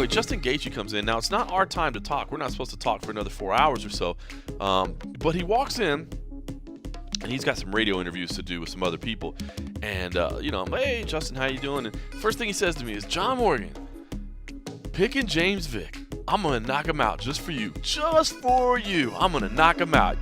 anyway, Justin Gaethje comes in. Now, it's not our time to talk. We're not supposed to talk for another 4 hours or so. But he walks in, and he's got some radio interviews to do with some other people. And, I'm like, hey, Justin, how you doing? And first thing he says to me is, John Morgan, picking James Vick. I'm going to knock him out just for you. Just for you. I'm going to knock him out.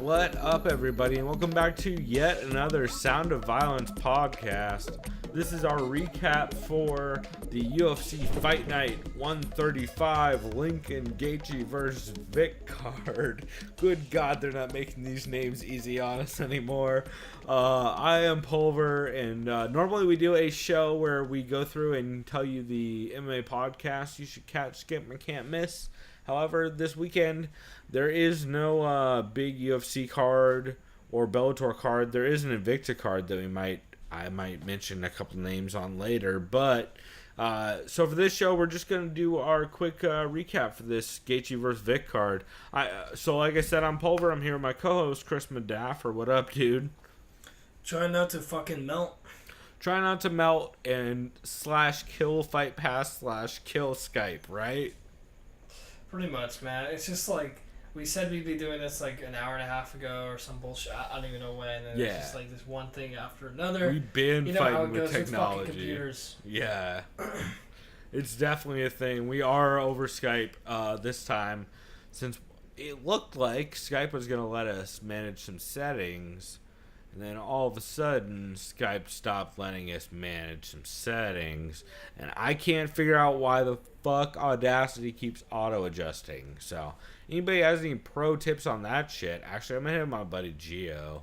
What up, everybody, and welcome back to yet another Sound of Violence podcast. This is our recap for the UFC Fight Night 135 Lincoln Gaethje versus Vick card. Good God, they're not making these names easy on us anymore. I am Pulver, and normally we do a show where we go through and tell you the MMA podcast you should catch, skip, and can't miss. However, this weekend, there is no big UFC card or Bellator card. There is an Invicta card that I might mention a couple names on later. But, so for this show, we're just going to do our quick recap for this Gaethje vs. Vick card. So like I said, I'm Pulver. I'm here with my co-host, Chris Madaffer. What up, dude? Try not to fucking melt. Try not to melt and /kill Fight Pass /kill Skype, right? Pretty much, man. It's just like, we said we'd be doing this like an hour and a half ago or some bullshit. I don't even know when. And it's just like this one thing after another. We've been fighting with technology. With computers. Yeah. It's definitely a thing. We are over Skype this time, since it looked like Skype was going to let us manage some settings. And then all of a sudden, Skype stopped letting us manage some settings. And I can't figure out why the fuck Audacity keeps auto-adjusting. So, anybody has any pro tips on that shit? Actually, I'm going to hit my buddy Gio.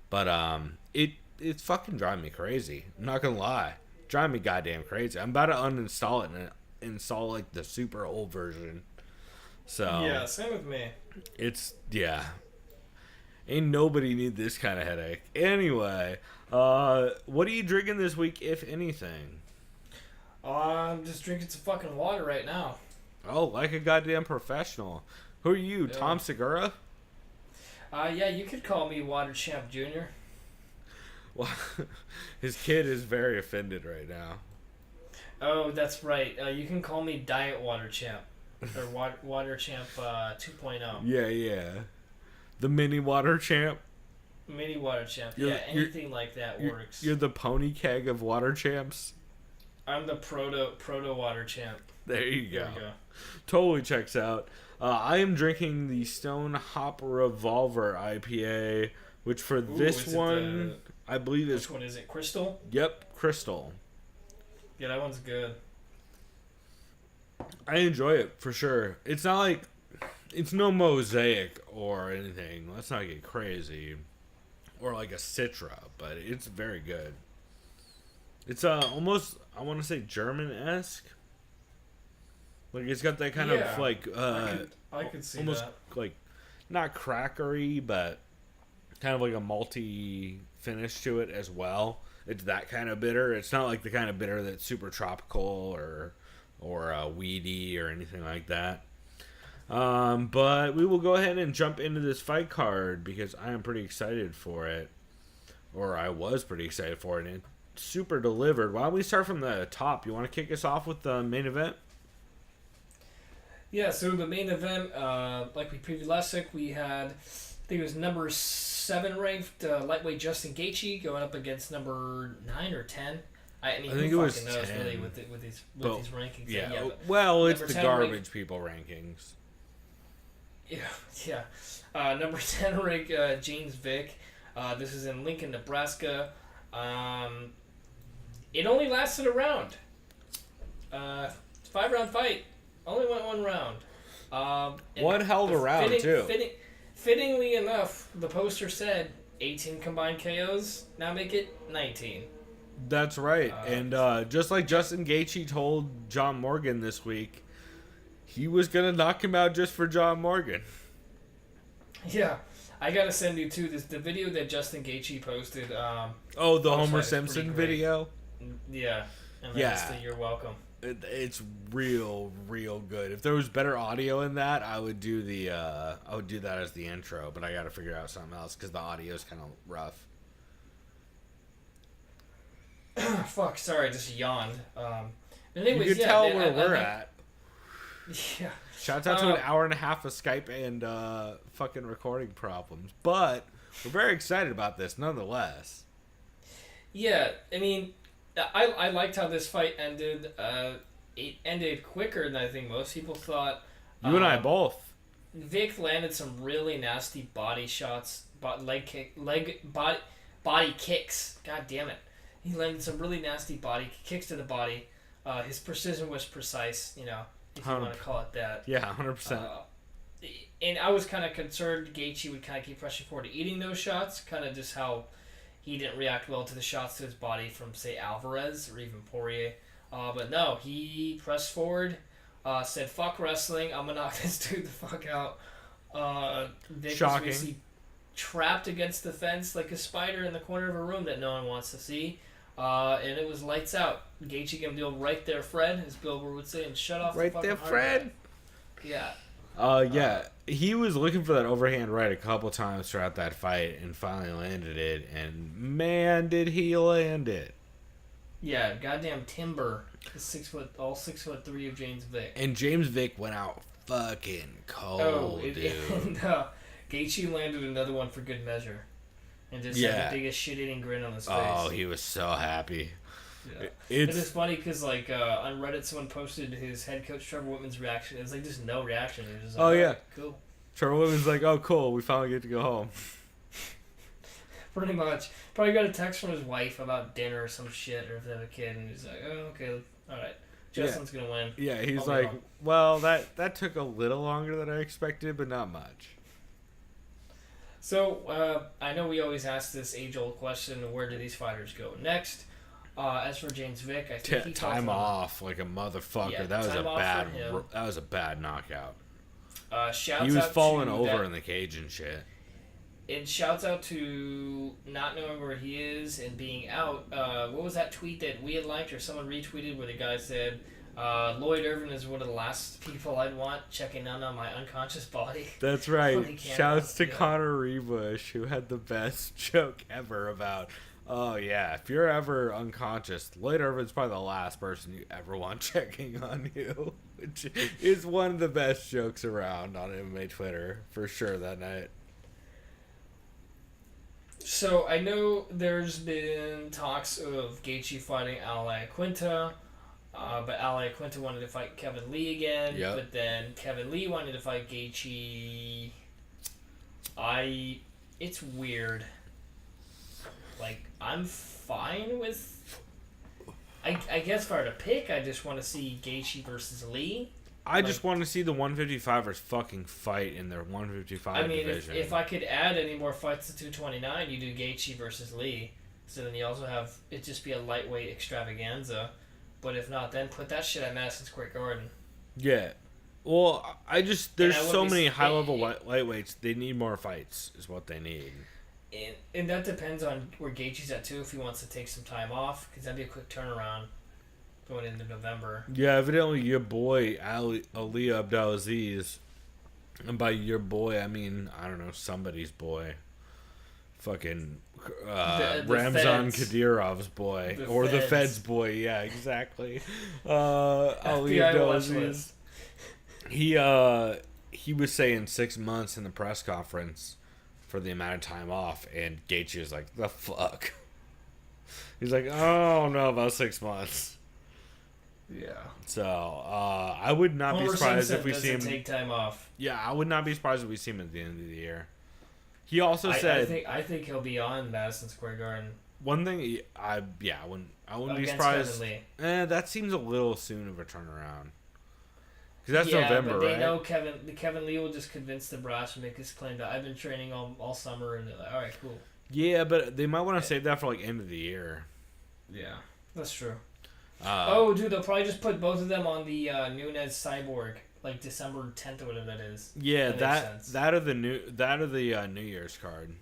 But, it's fucking driving me crazy. I'm not going to lie. It's driving me goddamn crazy. I'm about to uninstall it and install, like, the super old version. So. Yeah, same with me. Yeah. Ain't nobody need this kind of headache. Anyway, what are you drinking this week, if anything? I'm just drinking some fucking water right now. Oh, like a goddamn professional. Who are you, Yeah. Tom Segura? Yeah, you could call me Water Champ Jr. Well, his kid is very offended right now. Oh, that's right. You can call me Diet Water Champ. Or Water Champ 2.0. Yeah. The mini water champ. Mini Water Champ. Anything like that works. You're the pony keg of water champs. I'm the proto Water Champ. There you go. There we go. Totally checks out. I am drinking the Stone Hop Revolver IPA, which for this one, I believe is... Which one is it? Crystal? Yep, Crystal. Yeah, that one's good. I enjoy it, for sure. It's not like... It's no Mosaic or anything. Let's not get crazy. Or like a Citra, but it's very good. It's almost, I want to say, German-esque. Like, it's got that kind of, like... I could see almost that. Like, not crackery, but kind of like a malty finish to it as well. It's that kind of bitter. It's not like the kind of bitter that's super tropical or weedy or anything like that. But we will go ahead and jump into this fight card because I am pretty excited for it. Or I was pretty excited for it. And it's super delivered. Why don't we start from the top? You want to kick us off with the main event? Yeah, so the main event, like we previewed last week, we had, I think it was number 7 ranked lightweight Justin Gaethje going up against number 9 or 10. I think it was 10. Knows really with these rankings. Yeah, well, it's the garbage ranked, people rankings. Yeah. Number 10 ranked James Vick. This is in Lincoln, Nebraska. It only lasted a round. 5-round fight. Only went 1 round. One hell of a round, too. Fittingly enough, the poster said 18 combined KOs. Now make it 19. That's right. And just like Justin Gaethje told John Morgan this week, he was going to knock him out just for John Morgan. Yeah. I got to send you, too, the video that Justin Gaethje posted. The Homer Simpson video? Yeah. And yeah. You're welcome. It's real good. If there was better audio in that, I would do that as the intro, but I got to figure out something else because the audio is kind of rough. Fuck, sorry, I just yawned. Anyways, you can tell where we're at. Yeah. Shouts out to an hour and a half of Skype and fucking recording problems, but we're very excited about this nonetheless. Yeah, I mean, I liked how this fight ended. It ended quicker than I think most people thought. You and I both. Vick landed some really nasty body shots, body kicks. God damn it. He landed some really nasty body kicks to the body. His precision was precise, if you want to call it that. Yeah, 100%. And I was kind of concerned Gaethje would kind of keep rushing forward to eating those shots, kind of just how he didn't react well to the shots to his body from, say, Alvarez or even Poirier. But no, he pressed forward, said, fuck wrestling, I'm going to knock this dude the fuck out. Vick was basically trapped against the fence like a spider in the corner of a room that no one wants to see. And it was lights out. Gaethje gave him the old right there, Fred, as Billboard would say, and shut off right the fucking there, Fred. Yeah. Yeah. He was looking for that overhand right a couple times throughout that fight and finally landed it. And man, did he land it! Yeah, goddamn timber. All 6'3" of James Vick. And James Vick went out fucking cold, dude. And Gaethje landed another one for good measure. And just had the biggest shit-eating grin on his face. Oh, he was so happy. Yeah. It's funny because, on Reddit, someone posted his head coach Trevor Whitman's reaction. It was just no reaction. It was just yeah. Cool. Trevor Whitman's like, oh, cool, we finally get to go home. Pretty much. Probably got a text from his wife about dinner or some shit, or if they have a kid, and he's like, oh, okay, alright. Justin's gonna win. Yeah, he's like, well, that took a little longer than I expected, but not much. So, I know we always ask this age-old question, where do these fighters go next? As for James Vick, I think he time off like a motherfucker. Yeah, that was a bad knockout. Shouts he was out falling to over in the cage and shit. And shouts out to not knowing where he is and being out. What was that tweet that we had liked or someone retweeted where the guy said, Lloyd Irvin is one of the last people I'd want checking in on my unconscious body. That's right. Shouts to Connor Rebush, who had the best joke ever about, oh yeah, if you're ever unconscious, Lloyd Irvin's probably the last person you ever want checking on you. Which is one of the best jokes around on MMA Twitter, for sure, that night. So, I know there's been talks of Gaethje fighting Al Iaquinta, but Al Iaquinta wanted to fight Kevin Lee again, but then Kevin Lee wanted to fight Gaethje. It's weird. I'm fine with... I guess if I were to pick, I just want to see Gaethje versus Lee. I just want to see the 155ers fucking fight in their 155 division. If I could add any more fights to 229, you do Gaethje versus Lee. So then you also have it just be a lightweight extravaganza. But if not, then put that shit at Madison Square Garden. Yeah. Well, there's so many high-level lightweights. They need more fights is what they need. And that depends on where Gaethje's at, too, if he wants to take some time off. Because that'd be a quick turnaround. Going into November. Yeah, evidently your boy Ali Abdelaziz, and by your boy I mean I don't know, somebody's boy, fucking Ramzan Kadyrov's boy, or the Fed's boy. Yeah, exactly. Ali Abdelaziz. He was saying 6 months in the press conference for the amount of time off, and Gaethje was like, the fuck. He's like, oh no, about 6 months. Yeah. So, I would not be surprised if we see him take time off. Yeah, I would not be surprised if we see him at the end of the year. He also said, I think he'll be on Madison Square Garden. One thing, I wouldn't be surprised. That seems a little soon of a turnaround. Because that's November, but they right? know Kevin Lee will just convince the brass to make his claim that I've been training all summer, and they're like, all right, cool. Yeah, but they might want to save that for end of the year. Yeah, that's true. Dude, they'll probably just put both of them on the Nunes Cyborg, December 10th or whatever that is. Yeah, that or the New Year's card.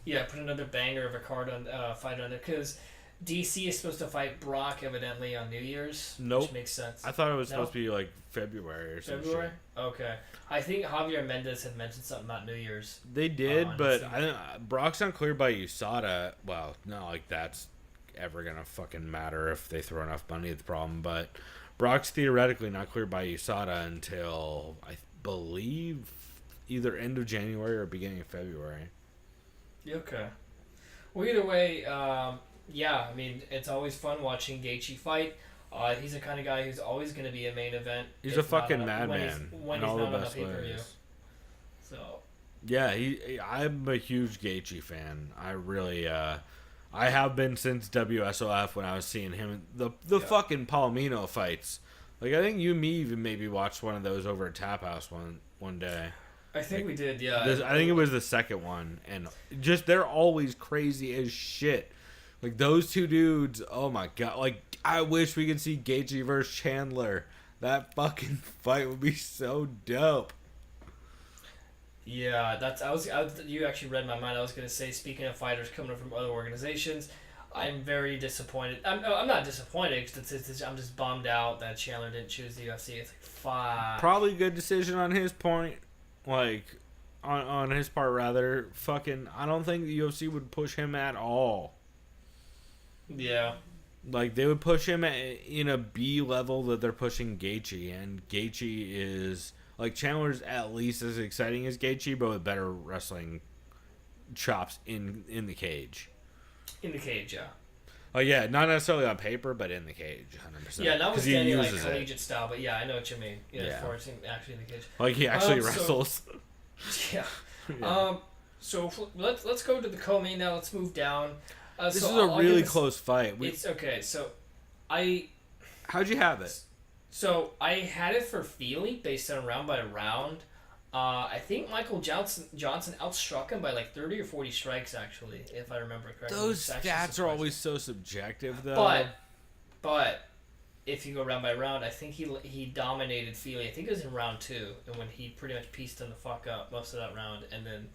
Yeah, put another banger of a card on fight on there because DC is supposed to fight Brock evidently on New Year's. Nope. Which makes sense. I thought it was supposed to be like February or something. February? Okay. I think Javier Mendez had mentioned something about New Year's. They did, but Brock's not cleared by USADA. Well, not like that's ever going to fucking matter if they throw enough money at the problem, but Brock's theoretically not cleared by USADA until, I believe, either end of January or beginning of February. Okay. Well, either way, yeah, I mean, it's always fun watching Gaethje fight. He's the kind of guy who's always going to be a main event. He's a fucking madman in all the best ways. So. Yeah, I'm a huge Gaethje fan. I really, I have been since WSOF when I was seeing him the fucking Palomino fights. Like, I think you and me even maybe watched one of those over at Tap House one day. I think we did, yeah. I think it was the second one, and just they're always crazy as shit. Like, those two dudes, oh my god. Like, I wish we could see Gaethje versus Chandler. That fucking fight would be so dope. Yeah, you actually read my mind. I was going to say, speaking of fighters coming from other organizations, I'm very disappointed. I'm not disappointed, because I'm just bummed out that Chandler didn't choose the UFC. It's like, fuck. Probably a good decision on his point. Like, on his part, rather. Fucking, I don't think the UFC would push him at all. Yeah. Like, they would push him in a B level that they're pushing Gaethje, and Gaethje is... Like, Chandler's at least as exciting as Gaethje, but with better wrestling chops in the cage. In the cage, yeah. Oh, yeah, not necessarily on paper, but in the cage, 100%. Yeah, not with standing like collegiate style, but yeah, I know what you mean. Yeah, for it's actually in the cage. Like, he actually wrestles. Yeah. So let's go to the co-main now. Let's move down. This is a really close fight. It's okay. So, how'd you have it? So I had it for Feely based on round by round. I think Michael Johnson outstruck him by like 30 or 40 strikes, actually, if I remember correctly. Those stats are always so subjective, though. But if you go round by round, I think he dominated Feely. I think it was in round 2, and when he pretty much pieced him the fuck up most of that round, and then.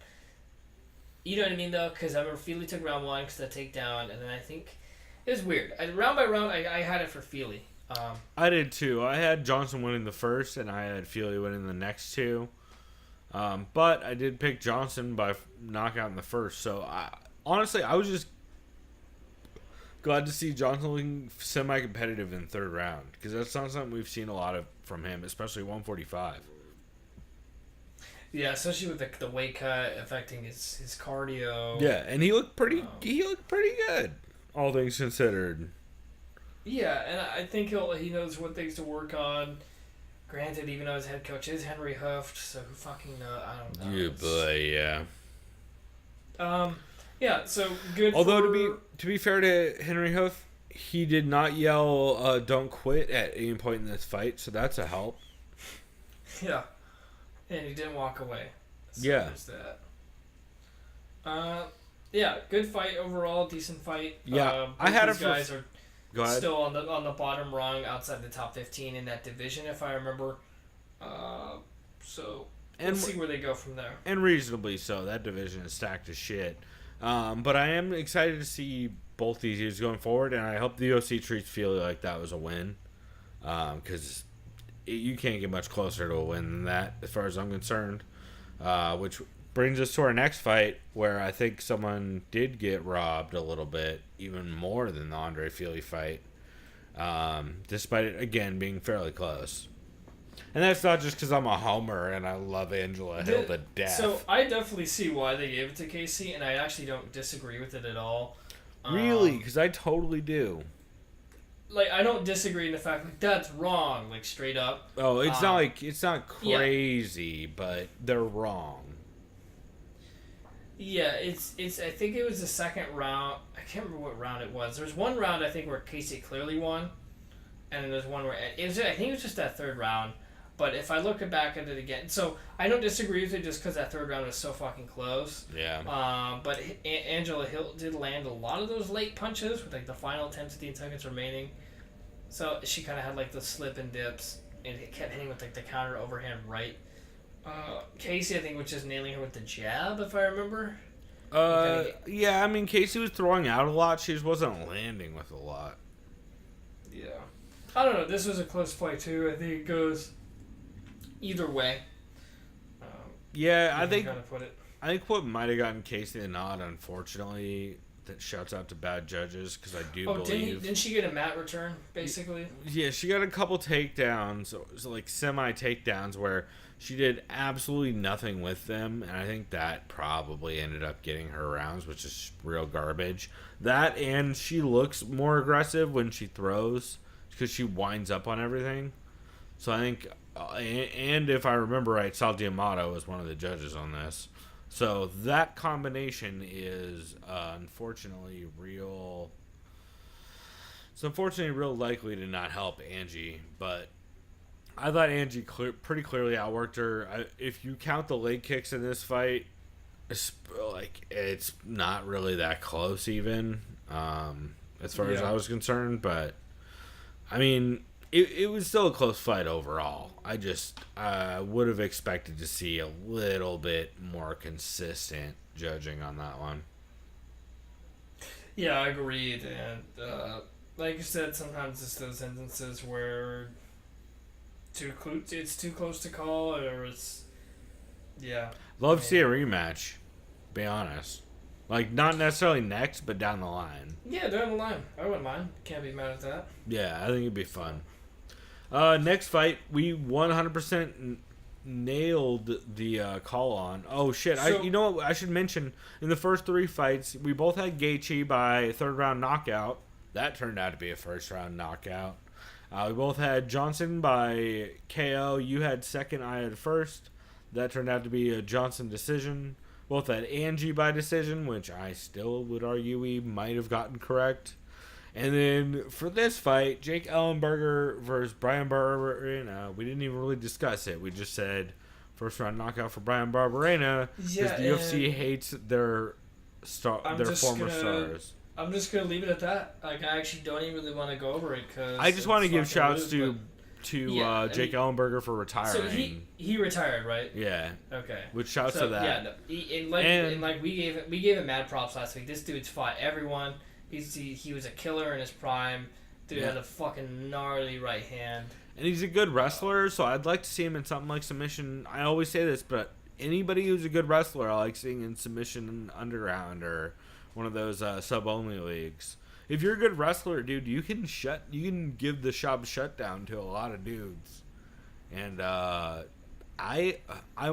You know what I mean, though? Because I remember Feely took round 1 because of the takedown, and then I think... It was weird. Round by round, I had it for Feely. I did, too. I had Johnson winning the first, and I had Feely winning the next 2. But I did pick Johnson by knockout in the first. So, honestly, I was just glad to see Johnson looking semi-competitive in the third round. Because that's not something we've seen a lot of from him, especially 145. Yeah, especially with the weight cut affecting his cardio. Yeah, and he looked pretty good, all things considered. Yeah, and I think he knows what things to work on. Granted, even though his head coach is Henry Hooft, so who fucking knows? I don't know. Yeah, boy, yeah. Yeah, so good. Although to be fair to Henry Hooft, he did not yell "Don't quit" at any point in this fight, so that's a help. Yeah. And he didn't walk away. So yeah. There's that. Yeah, good fight overall, decent fight. Yeah, I had these guys are still on the bottom rung, outside the top 15 in that division, if I remember. So we'll see where they go from there. And reasonably so. That division is stacked as shit. But I am excited to see both these years going forward, and I hope the UFC treats Feely like that was a win, because. You can't get much closer to a win than that, as far as I'm concerned. Which brings us to our next fight, where I think someone did get robbed a little bit, even more than the Andre Feely fight, despite it, again, being fairly close. And that's not just because I'm a homer and I love Angela Hill to death. So I definitely see why they gave it to Casey, and I actually don't disagree with it at all. Really? Because I totally do. Like, I don't disagree in the fact like that's wrong, like straight up. Oh, it's not crazy, but they're wrong. Yeah, it's. I think it was the second round. I can't remember what round it was. There's one round I think where Casey clearly won, and then there's one where I think it was just that third round. But if I look back at it again, so I don't disagree with it just because that third round was so fucking close. Yeah. But Angela Hill did land a lot of those late punches with like the final 10-15 seconds remaining. So she kind of had like the slip and dips, and it kept hitting with like the counter overhand right. Casey, I think, was just nailing her with the jab, if I remember. Yeah, I mean, Casey was throwing out a lot. She just wasn't landing with a lot. Yeah. I don't know. This was a close fight, too. I think it goes either way. I think... Kind of put it. I think what might have gotten Casey the nod, unfortunately, that shouts out to bad judges, because I do believe... Didn't she get a mat return, basically? Yeah, she got a couple takedowns, so like semi-takedowns, where she did absolutely nothing with them, and I think that probably ended up getting her rounds, which is real garbage. That, and she looks more aggressive when she throws, because she winds up on everything. So I think, and if I remember right, Sal D'Amato was one of the judges on this. So that combination is unfortunately real likely to not help Angie, but I thought Angie pretty clearly outworked her. If you count the leg kicks in this fight, it's not really that close even, as far as I was concerned, but I mean, it was still a close fight overall. I just would have expected to see a little bit more consistent judging on that one. Yeah, I agreed. And like you said, sometimes it's those instances where it's too close to call, or it's... Yeah. Love to see a rematch, be honest. Like, not necessarily next, but down the line. Yeah, down the line. I wouldn't mind. Can't be mad at that. Yeah, I think it'd be fun. Next fight, we 100% nailed the call on. Oh, shit. So, you know what? I should mention, in the first 3 fights, we both had Gaethje by third-round knockout. That turned out to be a first-round knockout. We both had Johnson by KO. You had second, I had first. That turned out to be a Johnson decision. Both had Angie by decision, which I still would argue we might have gotten correct. And then for this fight, Jake Ellenberger versus Brian Barberena, we didn't even really discuss it. We just said first round knockout for Brian Barberena because the UFC hates their former stars. I'm just gonna leave it at that. Like, I actually don't even really want to go over it because I just want to give shouts to Jake Ellenberger for retiring. So he retired, right? Yeah. Okay. Which shouts to that. Yeah, we gave him mad props last week. This dude's fought everyone. He was a killer in his prime. Dude had a fucking gnarly right hand. And he's a good wrestler, so I'd like to see him in something like submission. I always say this, but anybody who's a good wrestler, I like seeing in submission underground or one of those sub-only leagues. If you're a good wrestler, dude, you can give the shop shutdown to a lot of dudes. And I'm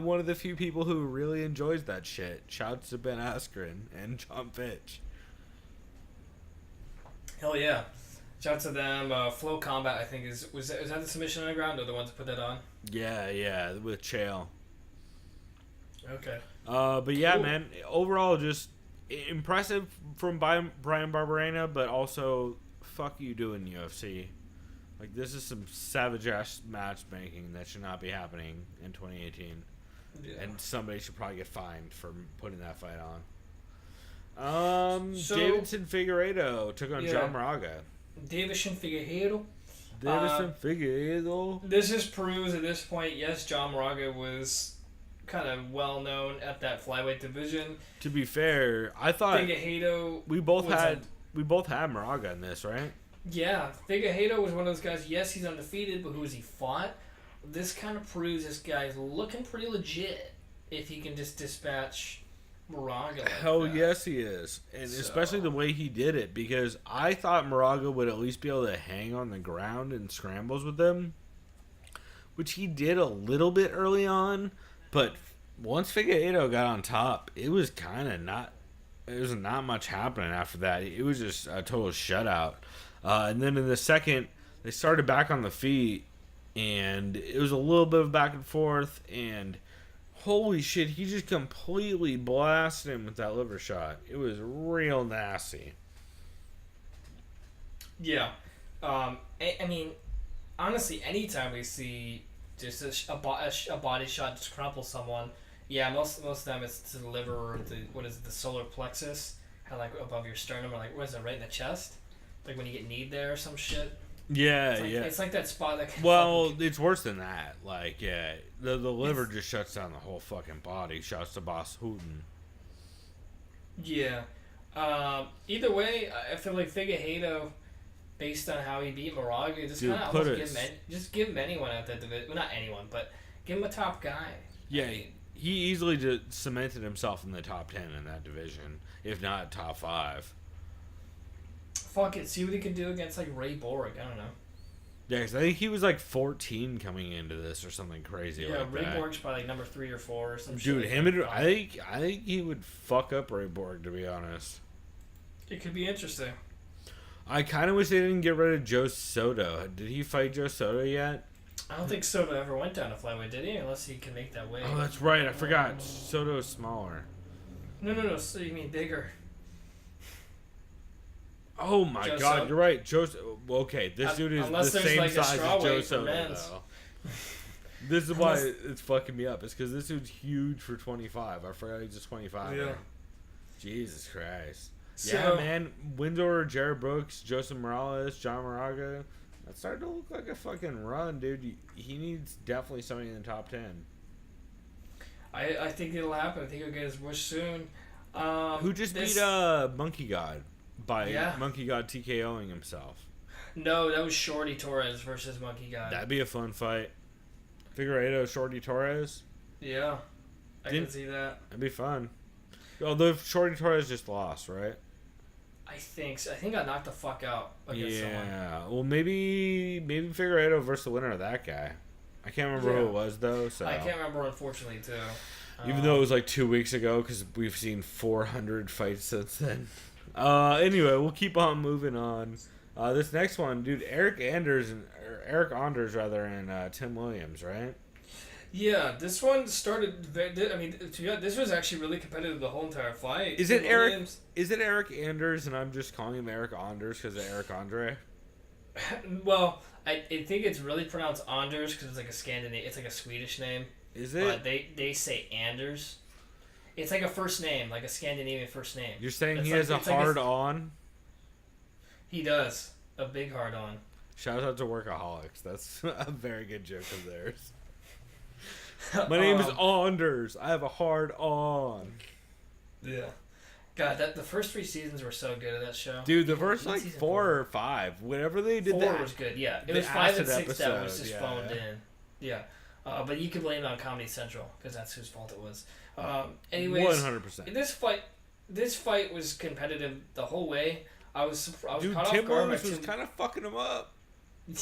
one of the few people who really enjoys that shit. Shouts to Ben Askren and John Fitch. Hell yeah. Shout to them. Flow Combat, I think, was that the submission underground or the ones that put that on? Yeah, with Chael. Okay. But yeah, cool. Man, overall just impressive from Brian Barberena, but also fuck you doing UFC. Like, this is some savage ass matchmaking that should not be happening in 2018. Yeah. And somebody should probably get fined for putting that fight on. Davidson Figueiredo took on John Moraga. Davison Figueiredo. Figueiredo. This just proves at this point, yes, John Moraga was kind of well known at that flyweight division. To be fair, I thought Figueiredo. We both had Moraga in this, right? Yeah, Figueiredo was one of those guys. Yes, he's undefeated, but who has he fought? This kind of proves this guy's looking pretty legit if he can just dispatch Moraga. Hell yes, he is. And especially the way he did it, because I thought Moraga would at least be able to hang on the ground in scrambles with them, which he did a little bit early on, but once Figueiredo got on top, it was not much happening after that. It was just a total shutout. And then in the second, they started back on the feet, and it was a little bit of back and forth, and holy shit, he just completely blasted him with that liver shot. It was real nasty. Yeah. I mean, honestly, anytime we see just a body shot just crumple someone, most of the time it's to the liver or the solar plexus, kind of like above your sternum, or like, what is it, right in the chest? Like when you get kneed there or some shit. Yeah, It's like that spot that. It's worse than that. Like, the liver just shuts down the whole fucking body. Shouts to Boss Hooten. Yeah. Either way, I feel like Figueiredo, based on how he beat Moraga, just kind of almost give him anyone at that division. Well, not anyone, but give him a top guy. Yeah, I mean, he easily just cemented himself in the top 10 in that division, if not top 5. Fuck it, see what he can do against like Ray Borg. I don't know. Yeah, because I think he was like 14 coming into this or something crazy like that. Yeah, Ray Borg's probably like number 3 or 4 or something. Dude, I think he would fuck up Ray Borg, to be honest. It could be interesting. I kind of wish they didn't get rid of Joe Soto. Did he fight Joe Soto yet? I don't think Soto ever went down to flyweight, did he? Unless he can make that weight. Oh, that's right. I forgot. Soto's smaller. No. So you mean bigger? Oh my God, you're right. Okay, this dude is the same like size as Joe Soto, though. This is why it's fucking me up. It's because this dude's huge for 25. I forgot he's just 25. Yeah. Jesus Christ. So, yeah, man. Windsor, Jared Brooks, Joseph Morales, John Moraga. That's starting to look like a fucking run, dude. He needs definitely somebody in the top 10. I think it'll happen. I think he'll get his wish soon. Who just beat Monkey God? By Monkey God TKOing himself. No, that was Shorty Torres versus Monkey God. That'd be a fun fight. Figueiredo, Shorty Torres. Yeah, I can see that. That'd be fun. Although Shorty Torres just lost, right? I think so. I think I knocked the fuck out against someone. Yeah, well maybe Figueiredo versus the winner of that guy. I can't remember who it was though. So I can't remember, unfortunately, too. Even though it was like 2 weeks ago, because we've seen 400 fights since then. Anyway, we'll keep on moving on. This next one, dude, Eric Anders, and Tim Williams, right? Yeah, this one started. This was actually really competitive the whole entire fight. Is it Eric Anders, and I'm just calling him Eric Anders because of Eric Andre? Well, I think it's really pronounced Anders because it's like it's like a Swedish name. Is it? They say Anders. It's like a first name, like a Scandinavian first name. You're saying he has a hard on? He does. A big hard on. Shout out to Workaholics. That's a very good joke of theirs. My name is Anders. I have a hard on. Yeah. God, the first 3 seasons were so good of that show. Dude, the first like 4 or 5, whenever they did 4 was good, yeah. It was 5 and 6 that was just phoned in. Yeah. But you could blame it on Comedy Central, because that's whose fault it was. Anyways, 100%. This fight was competitive the whole way. I was Dude, caught Tim off guard. Williams was kind of fucking him up.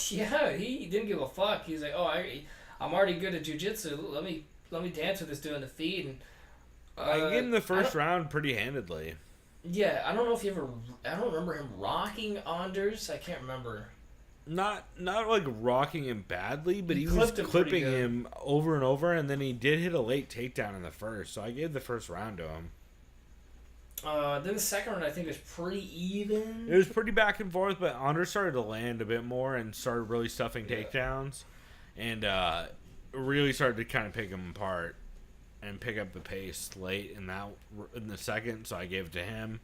Yeah, he didn't give a fuck. He's like, I'm already good at jiu-jitsu. Let me dance with this dude in the feed. And I gave him the first round pretty handedly. Yeah, I don't know if he ever. I don't remember him rocking Anders. I can't remember. Not like rocking him badly, but he was clipping him over and over, and then he did hit a late takedown in the first, so I gave the first round to him. Then the second round I think was pretty even. It was pretty back and forth, but Anders started to land a bit more and started really stuffing takedowns, and really started to kind of pick him apart and pick up the pace late in the second, so I gave it to him.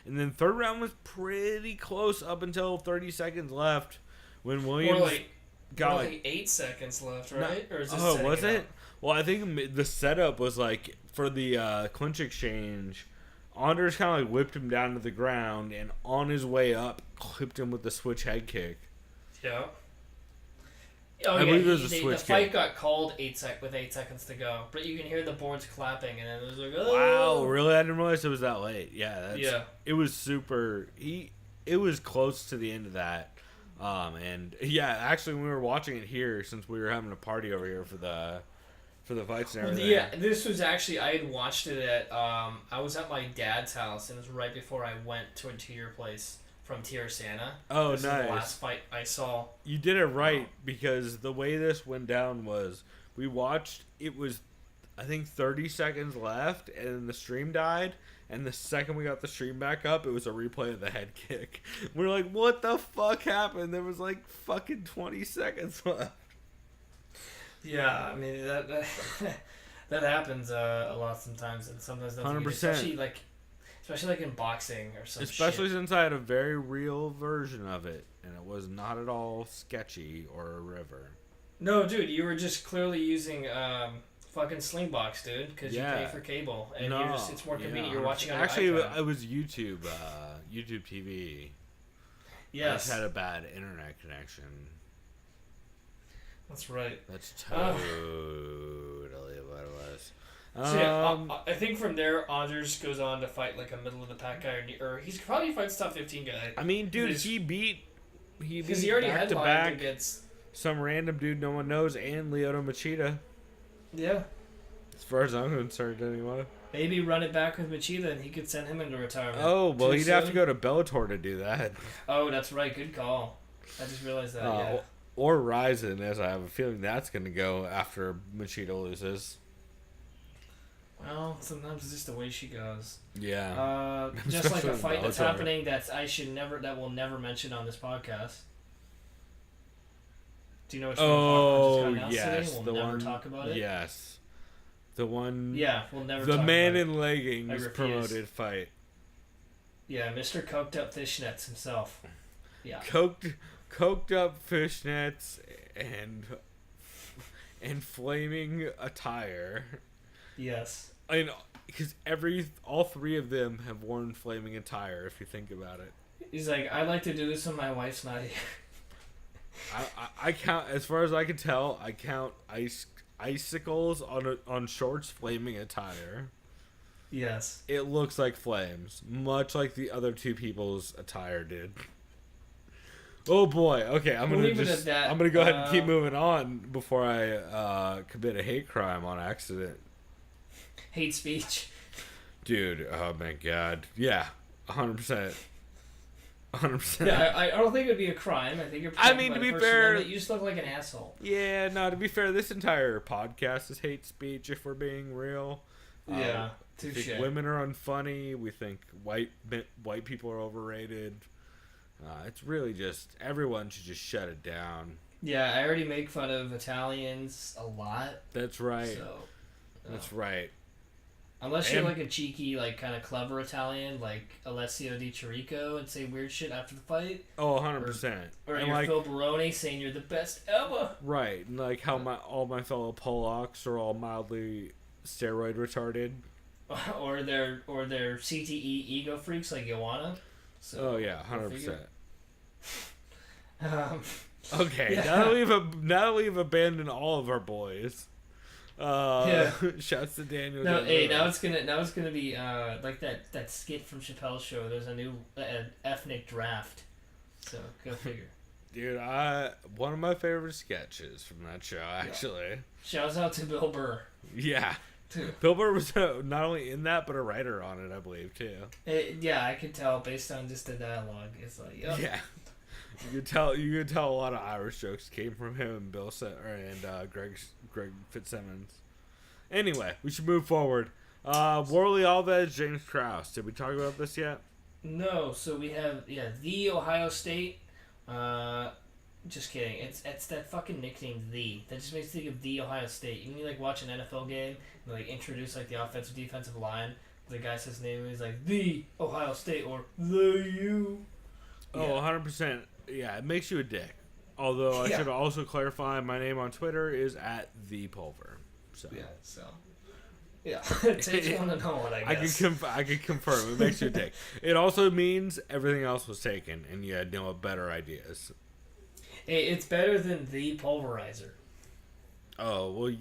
And then third round was pretty close up until 30 seconds left. When Williams got like 8 seconds left, right? Or is this was it? Well, I think the setup was like for the clinch exchange. Anders kind of like whipped him down to the ground, and on his way up, clipped him with the switch head kick. Yeah. I believe it was a switch the fight got called with 8 seconds to go, but you can hear the boards clapping, and then it was like, oh. Wow, really? I didn't realize it was that late. Yeah, it was super. It was close to the end of that. And yeah, actually, when we were watching it here, since we were having a party over here for the fights and everything. Yeah, this was actually, I had watched it at, I was at my dad's house, and it was right before I went to your place from Santa. Oh, this nice. This is the last fight I saw. You did it right, because the way this went down was, we watched, it was, I think, 30 seconds left, and the stream died. And the second we got the stream back up, it was a replay of the head kick. We're like, what the fuck happened? There was like fucking 20 seconds left. Yeah, I mean, that happens a lot sometimes. And sometimes that's 100%. Especially like in boxing or some Especially shit. Since I had a very real version of it. And it was not at all sketchy or a river. No, dude, you were just clearly using fucking Slingbox, dude, because you pay for cable, and it's more convenient. You're watching on actually, your iPad. it was YouTube, YouTube TV. Yes. I just had a bad internet connection. That's right. That's totally what it was. So yeah, I think from there, Anders goes on to fight like a middle of the pack guy, or he's probably fights top 15 guy. I mean, dude, he beat he already back to headlined back against some random dude no one knows and Lyoto Machida. Yeah. As far as I'm concerned, anyway. Maybe run it back with Machida and he could send him into retirement. Oh, well, he'd have to go to Bellator to do that. Oh, that's right. Good call. I just realized that, yeah. Or Ryzen, as I have a feeling that's going to go after Machida loses. Well, sometimes it's just the way she goes. Yeah. Just like a fight that's happening that we'll never mention on this podcast. Do you know which one? Oh, yes. We'll never talk about it. Yes. The one. Yeah, we'll never. The talk man about in leggings promoted fight. Yeah, Mr. Coked Up Fishnets himself. Yeah. Coked up fishnets and flaming attire. Yes. I mean, because all three of them have worn flaming attire. If you think about it. He's like, I like to do this when my wife's not here. I count, as far as I can tell, I count icicles on shorts flaming attire. Yes. It looks like flames, much like the other two people's attire did. Oh boy. Okay, I'm gonna go ahead and keep moving on before I commit a hate crime on accident. Hate speech. Dude, oh my god. Yeah, 100%. 100%. Yeah, I don't think it would be a crime. I think you're. I mean, to be fair, you just look like an asshole. Yeah, no. To be fair, this entire podcast is hate speech. If we're being real. Yeah. We think women are unfunny. We think white people are overrated. It's really just everyone should just shut it down. Yeah, I already make fun of Italians a lot. That's right. So, that's right. Unless you're like a cheeky, like kind of clever Italian, like Alessio Di Chirico, and say weird shit after the fight. Oh, 100%. Or you're like, Phil Baroni saying you're the best ever. Right, and like how all my fellow Polacks are all mildly steroid retarded. or they're CTE ego freaks like Joanna. So, oh yeah, 100%. Okay, yeah. now that we've abandoned all of our boys. Shouts to Daniel. No, hey, now it's gonna be like that skit from Chappelle's Show. There's a new ethnic draft. So go figure. Dude, one of my favorite sketches from that show actually. Yeah. Shouts out to Bill Burr. Yeah. Bill Burr was not only in that, but a writer on it, I believe, too. Yeah, I could tell based on just the dialogue. It's like, yep. Yeah, you could tell a lot of Irish jokes came from him and Greg Fitzsimmons. Anyway, we should move forward. Warley Alves, James Krause. Did we talk about this yet? No. So we have the Ohio State. Just kidding. It's that fucking nickname, the. That just makes me think of the Ohio State. You like watch an NFL game and like introduce like the offensive defensive line. The guy says his name and he's like the Ohio State or the U. Yeah. Oh, 100%. Yeah, it makes you a dick. Although I should also clarify, my name on Twitter is @thepulver. So yeah, so yeah, it takes one to know what I guess. I can confirm it makes you a dick. It also means everything else was taken and you had no better ideas. Hey, it's better than the Pulverizer. Oh well,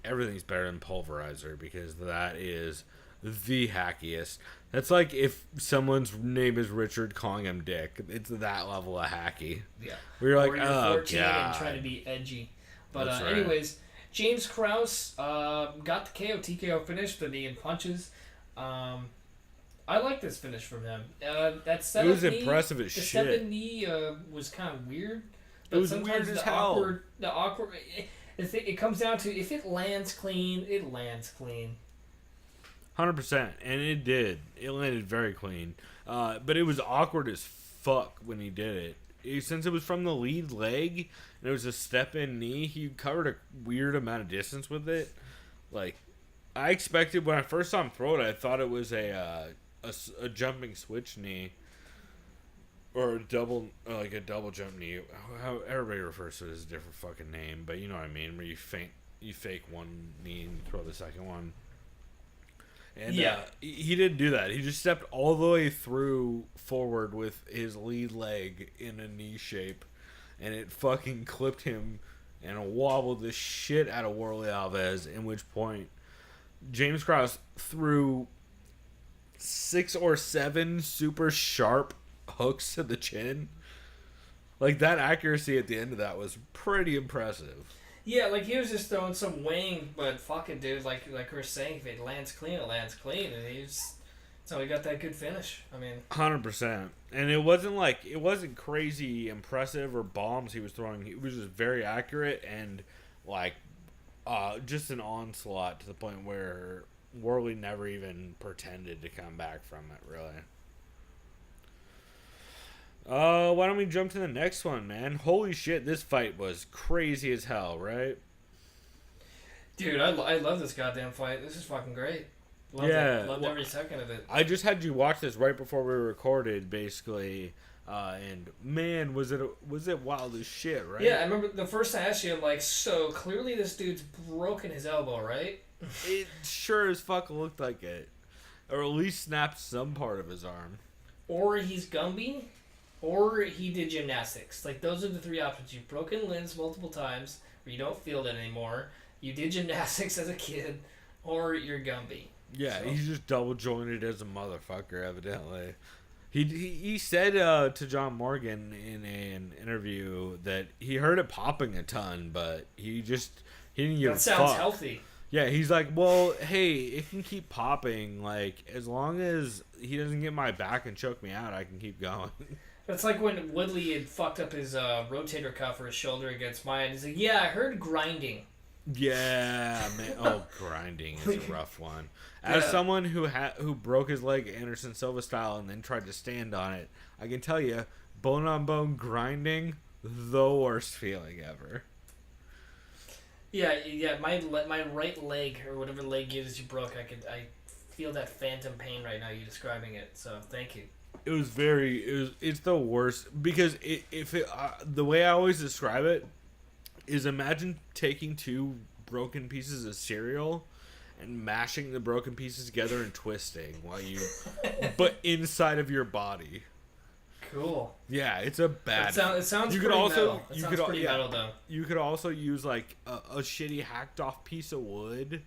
everything's better than Pulverizer because that is the hackiest. That's like if someone's name is Richard calling him Dick. It's that level of hacky. Yeah. We're like, or you're 14 and trying to be edgy. But anyways, James Krause got the KO TKO finish, the knee and punches. I like this finish from him. That setup it was impressive as shit. The step in knee was kind of weird. But it was weird as hell. The awkward. It comes down to if it lands clean, it lands clean. 100%, and it did. It landed very clean, but it was awkward as fuck when he did it. Since it was from the lead leg and it was a step-in knee, he covered a weird amount of distance with it. Like, I expected when I first saw him throw it, I thought it was a jumping switch knee or a double jump knee. How everybody refers to it as a different fucking name, but you know what I mean, where you feint you fake one knee and throw the second one. And Yeah. He didn't do that. He just stepped all the way through forward with his lead leg in a knee shape, and it fucking clipped him and wobbled the shit out of Warlley Alves, in which point James Krause threw 6 or 7 super sharp hooks to the chin. Like, that accuracy at the end of that was pretty impressive. Yeah, like, he was just throwing some wing, but fuck it, dude. Like we were saying, if it lands clean, it lands clean. And so he got that good finish. I mean, 100%. And it wasn't crazy impressive or bombs he was throwing. He was just very accurate and, like, just an onslaught to the point where Warlley never even pretended to come back from it, really. Why don't we jump to the next one, man? Holy shit, this fight was crazy as hell, right? dude, I love this goddamn fight. This is fucking great. Loved every second of it. I just had you watch this right before we recorded, basically, and man, was it wild as shit, right? Yeah, I remember the first time I asked you, I'm like, so clearly this dude's broken his elbow, right? It sure as fuck looked like it, or at least snapped some part of his arm. Or he's Gumby, or he did gymnastics. Like, those are the three options. You've broken limbs multiple times, or you don't feel it anymore. You did gymnastics as a kid, or you're Gumby. Yeah, so. He's just double jointed as a motherfucker, evidently. He said to John Morgan in an interview that he heard it popping a ton, but he didn't give a fuck. That sounds healthy. Yeah, he's like, well, hey, it can keep popping. Like, as long as he doesn't get my back and choke me out, I can keep going. That's like when Woodley had fucked up his rotator cuff or his shoulder against mine. He's like, yeah, I heard grinding. Yeah, man. Oh, grinding is a rough one. As someone who broke his leg Anderson Silva style and then tried to stand on it, I can tell you, bone on bone grinding, the worst feeling ever. Yeah. My right leg or whatever leg it is you broke, I feel that phantom pain right now. You describing it, so thank you. It's the worst because the way I always describe it is imagine taking 2 broken pieces of cereal and mashing the broken pieces together and twisting but inside of your body. Cool. Yeah, it's a bad. It sounds pretty metal. It sounds pretty metal, though. You could also use like a shitty hacked off piece of wood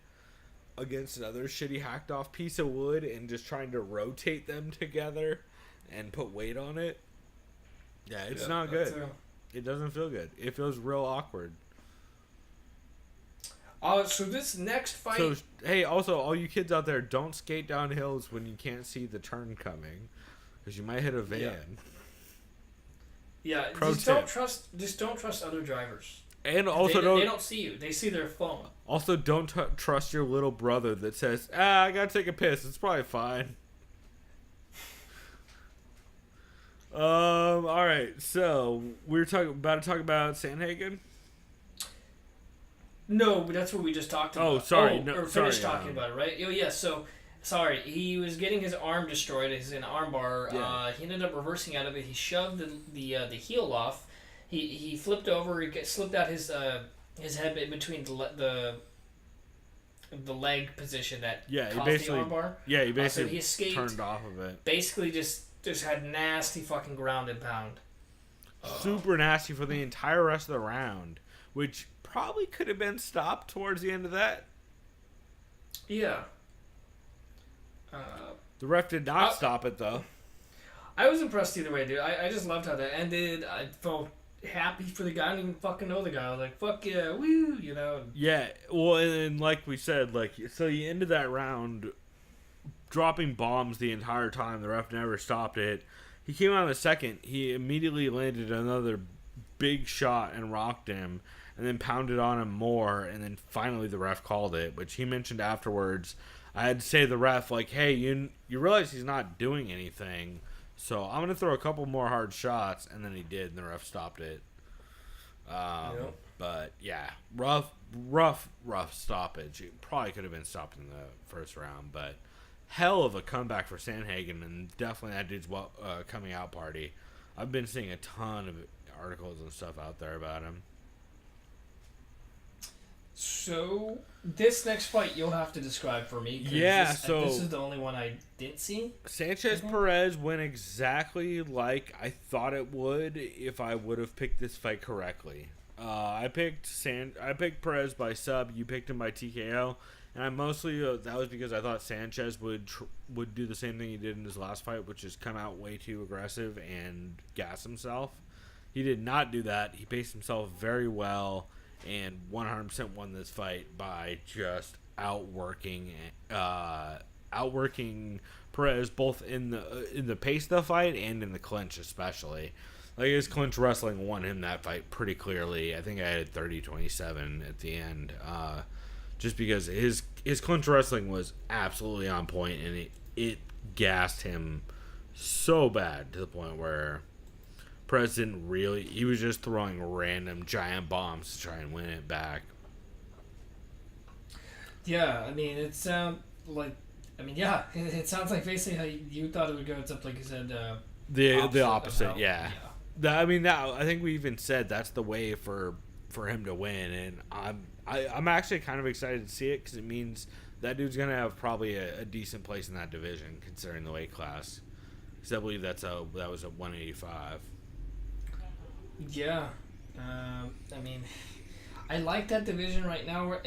against another shitty hacked off piece of wood and just trying to rotate them together and put weight on it. Yeah, it's not good. It doesn't feel good. It feels real awkward. So this next fight... So, hey, also, all you kids out there, don't skate down hills when you can't see the turn coming. Because you might hit a van. Yeah, just don't trust other drivers. And also they don't see you. They see their phone. Also, don't trust your little brother that says, I gotta take a piss. It's probably fine. Alright, so we're about to talk about Sandhagen? No, but that's what we just talked about. Oh, sorry. Finished talking about it, right? Oh, yeah, so, sorry, he was getting his arm destroyed. He's in an arm bar. Yeah. He ended up reversing out of it. He shoved the heel off. He flipped over. He slipped out his head in between the leg position that caused the arm bar. Yeah, he basically so he escaped, turned off of it. Basically just had nasty fucking ground and pound. Super nasty for the entire rest of the round, which probably could have been stopped towards the end of that. Yeah. The ref did not stop it, though. I was impressed either way, dude. I just loved how that ended. I felt happy for the guy. I didn't even fucking know the guy. I was like, fuck yeah, woo, you know. Yeah, well, and like we said, so you ended that round dropping bombs the entire time. The ref never stopped it. He came out in the second. He immediately landed another big shot and rocked him, and then pounded on him more, and then finally the ref called it, which he mentioned afterwards. I had to say to the ref, like, hey, you realize he's not doing anything, so I'm going to throw a couple more hard shots, and then he did, and the ref stopped it. Yep. But, yeah, rough stoppage. It probably could have been stopped in the first round, but hell of a comeback for Sandhagen, and definitely that dude's coming out party. I've been seeing a ton of articles and stuff out there about him. So this next fight you'll have to describe for me. Yeah, this is the only one I didn't see. Sanchez Perez went exactly like I thought it would if I would have picked this fight correctly. I picked Perez by sub. You picked him by TKO, and I mostly that was because I thought Sanchez would do the same thing he did in his last fight, which is come out way too aggressive and gas himself. He did not do that. He paced himself very well and 100% won this fight by just outworking Perez both in the pace of the fight and in the clinch especially. Like his clinch wrestling won him that fight pretty clearly. I think I had 30-27 at the end, just because his clinch wrestling was absolutely on point and it gassed him so bad to the point where Perez didn't really. He was just throwing random giant bombs to try and win it back. Yeah, I mean, it sounds like. I mean, yeah, it sounds like basically how you thought it would go. It's up, like you said. The opposite, yeah. I think we even said that's the way for him to win, and I'm actually kind of excited to see it because it means that dude's gonna have probably a decent place in that division considering the weight class. Because I believe that was a 185. Yeah, I mean, I like that division right now.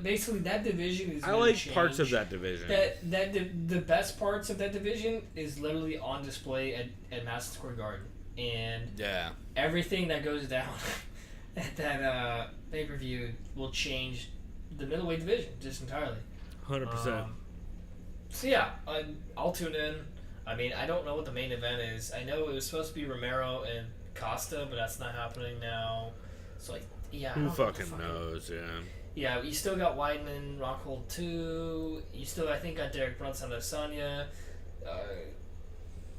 Basically, that division is. I like parts of that division. The best parts of that division is literally on display at Madison Square Garden, and everything that goes down at that pay-per-view will change the middleweight division just entirely. 100%. So yeah, I'll tune in. I mean, I don't know what the main event is. I know it was supposed to be Romero and Costa, but that's not happening now. So like, yeah. Who fucking knows? Yeah. Yeah, you still got Weidman, Rockhold 2. You still, I think, got Derek Brunson and Adesanya.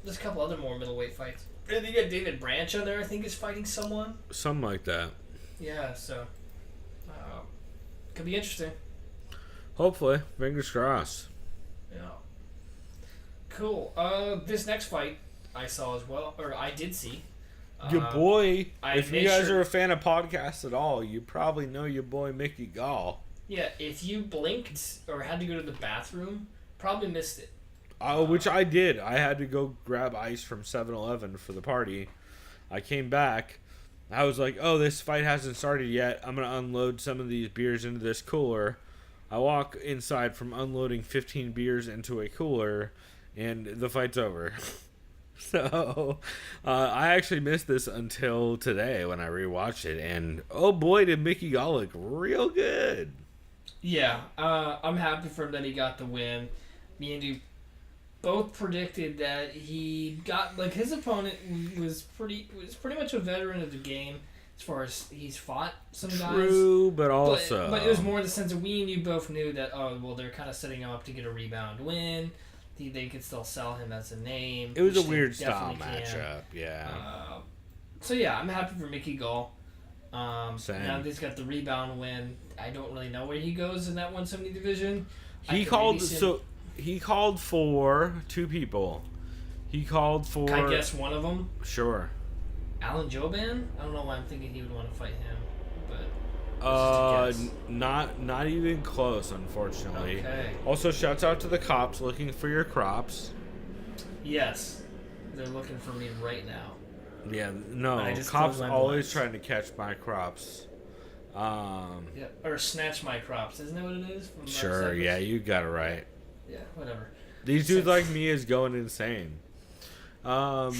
There's a couple other more middleweight fights. And you got David Branch on there. I think is fighting someone. Something like that. Yeah. So, could be interesting. Hopefully, fingers crossed. Yeah. Cool. This next fight I saw as well, or I did see. Your boy, if you guys are a fan of podcasts at all, you probably know your boy Mickey Gall. Yeah, if you blinked or had to go to the bathroom, probably missed it. Which I did. I had to go grab ice from 7-Eleven for the party. I came back. I was like, oh, this fight hasn't started yet. I'm going to unload some of these beers into this cooler. I walk inside from unloading 15 beers into a cooler, and the fight's over. So, I actually missed this until today when I rewatched it, and oh boy, did Mickey Gall look real good. Yeah, I'm happy for him that he got the win. Me and you both predicted that he got, like, his opponent was pretty much a veteran of the game as far as he's fought some guys. True, but also... But it was more in the sense that we and you both knew that, oh, well, they're kind of setting him up to get a rebound win. They could still sell him as a name. It was a weird style matchup, yeah. So yeah, I'm happy for Mickey Gall. Same. Now that he's got the rebound win. I don't really know where he goes in that 170 division. He called for two people. He called for... Can I guess one of them? Sure. Alan Jouban? I don't know why I'm thinking he would want to fight him, but... Not even close, unfortunately. Okay. Also, shouts out to the cops looking for your crops. Yes. They're looking for me right now. Yeah, no. Cops always trying to catch my crops. Yeah, or snatch my crops. Isn't that what it is? Sure, yeah, you got it right. Yeah, whatever. These dudes like me is going insane. Yeah,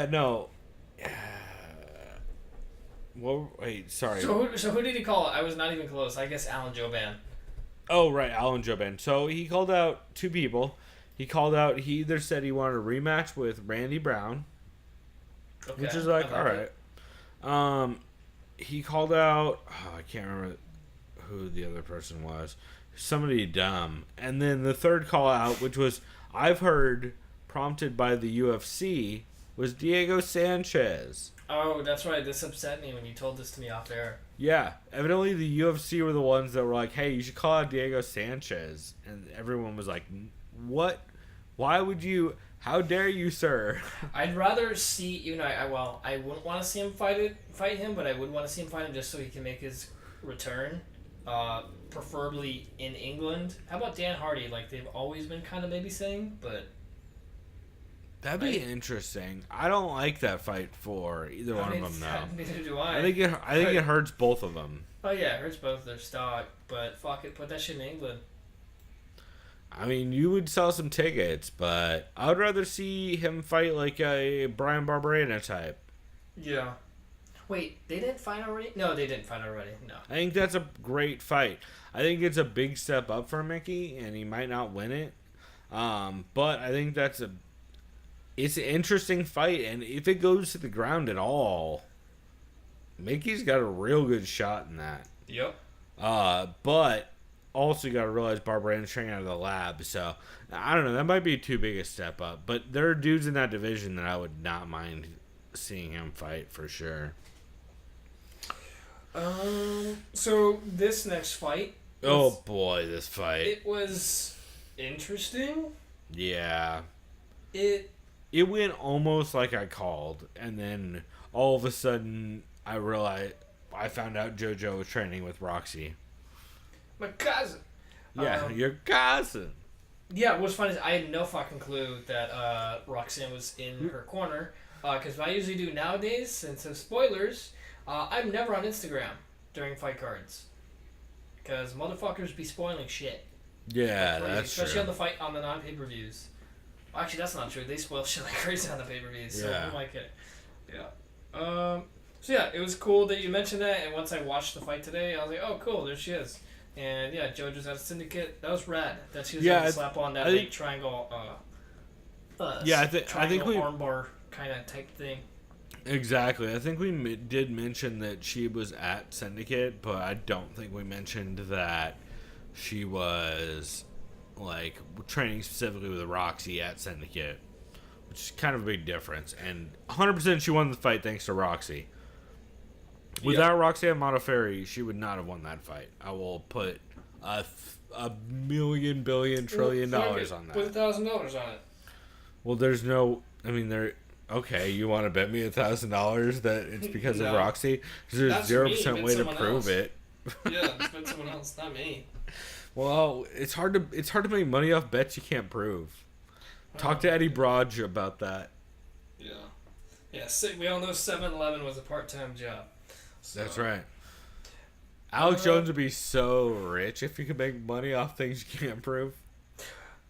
no. Well, wait, sorry. So who did he call? I was not even close. I guess Alan Jouban. Oh, right, Alan Jouban. So he called out two people. He either said he wanted a rematch with Randy Brown, okay, which is like, all right. He called out, I can't remember who the other person was. Somebody dumb. And then the third call out, which was, I've heard, prompted by the UFC, was Diego Sanchez. Oh, that's right. This upset me when you told this to me off air. Yeah. Evidently, the UFC were the ones that were like, hey, you should call out Diego Sanchez. And everyone was like, what Why would you? How dare you, sir? I'd rather see, I wouldn't want to see him fight him, but I would want to see him fight him just so he can make his return, preferably in England. How about Dan Hardy? Like they've always been kind of maybe saying, but that'd be interesting. I don't like that fight for either one of them, though. Neither do I. I think it hurts both of them. Oh yeah, it hurts both their stock, but fuck it, put that shit in England. I mean, you would sell some tickets, but I would rather see him fight like a Brian Barberena type. Yeah. Wait, they didn't fight already? No, they didn't fight already. No. I think that's a great fight. I think it's a big step up for Mickey, and he might not win it. But I think it's an interesting fight, and if it goes to the ground at all, Mickey's got a real good shot in that. Yep. But also you got to realize Barberena's training out of the lab, so I don't know. That might be too big a step up. But there are dudes in that division that I would not mind seeing him fight for sure. So this next fight. Oh boy, this fight. It was interesting. Yeah. It went almost like I called, and then all of a sudden I found out JoJo was training with Roxy. My cousin. Yeah, your cousin. Yeah, what's funny is I had no fucking clue that Roxanne was in her corner. Because what I usually do nowadays, since of spoilers, I'm never on Instagram during fight cards. Because motherfuckers be spoiling shit. Yeah, crazy, that's especially true. on the fight on the non-pay-per-views. Well, actually, that's not true. They spoil shit like crazy on the pay-per-views. So Yeah. I'm like it. Yeah. So yeah, it was cool that you mentioned that. And once I watched the fight today, I was like, oh, cool, there she is. And yeah, JoJo's at a syndicate. That was rad. That she was able to slap on that big triangle. I think we armbar kind of type thing. Exactly. I think we did mention that she was at Syndicate, but I don't think we mentioned that she was like training specifically with Roxy at Syndicate, which is kind of a big difference. And 100% she won the fight thanks to Roxy. Without Roxanne Modafferi, she would not have won that fight. I will put $1 million, billion, trillion dollars on that. Put $1,000 on it. Well, there's no. I mean, there. Okay, you want to bet me $1,000 that it's because of Roxy? There's 0% way to prove it. Yeah, it's been someone else, not me. Well, it's hard to make money off bets you can't prove. Talk to Eddie Broad about that. Yeah. Yeah, we all know 7-Eleven was a part-time job. So. That's right. Alex Jones would be so rich if he could make money off things you can't prove.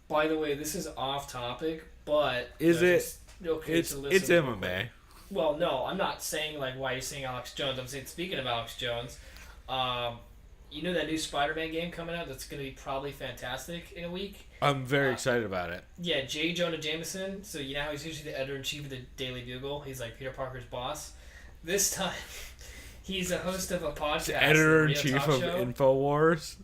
By the way, this is off topic, but is it? Okay, it's MMA. Well, no, I'm not saying like why you're saying Alex Jones. I'm saying speaking of Alex Jones, you know that new Spider-Man game coming out that's going to be probably fantastic in a week. I'm very excited about it. Yeah, J. Jonah Jameson. So you know how he's usually the editor-in-chief of the Daily Bugle. He's like Peter Parker's boss. This time, he's a host of a podcast. The editor-in-chief of InfoWars.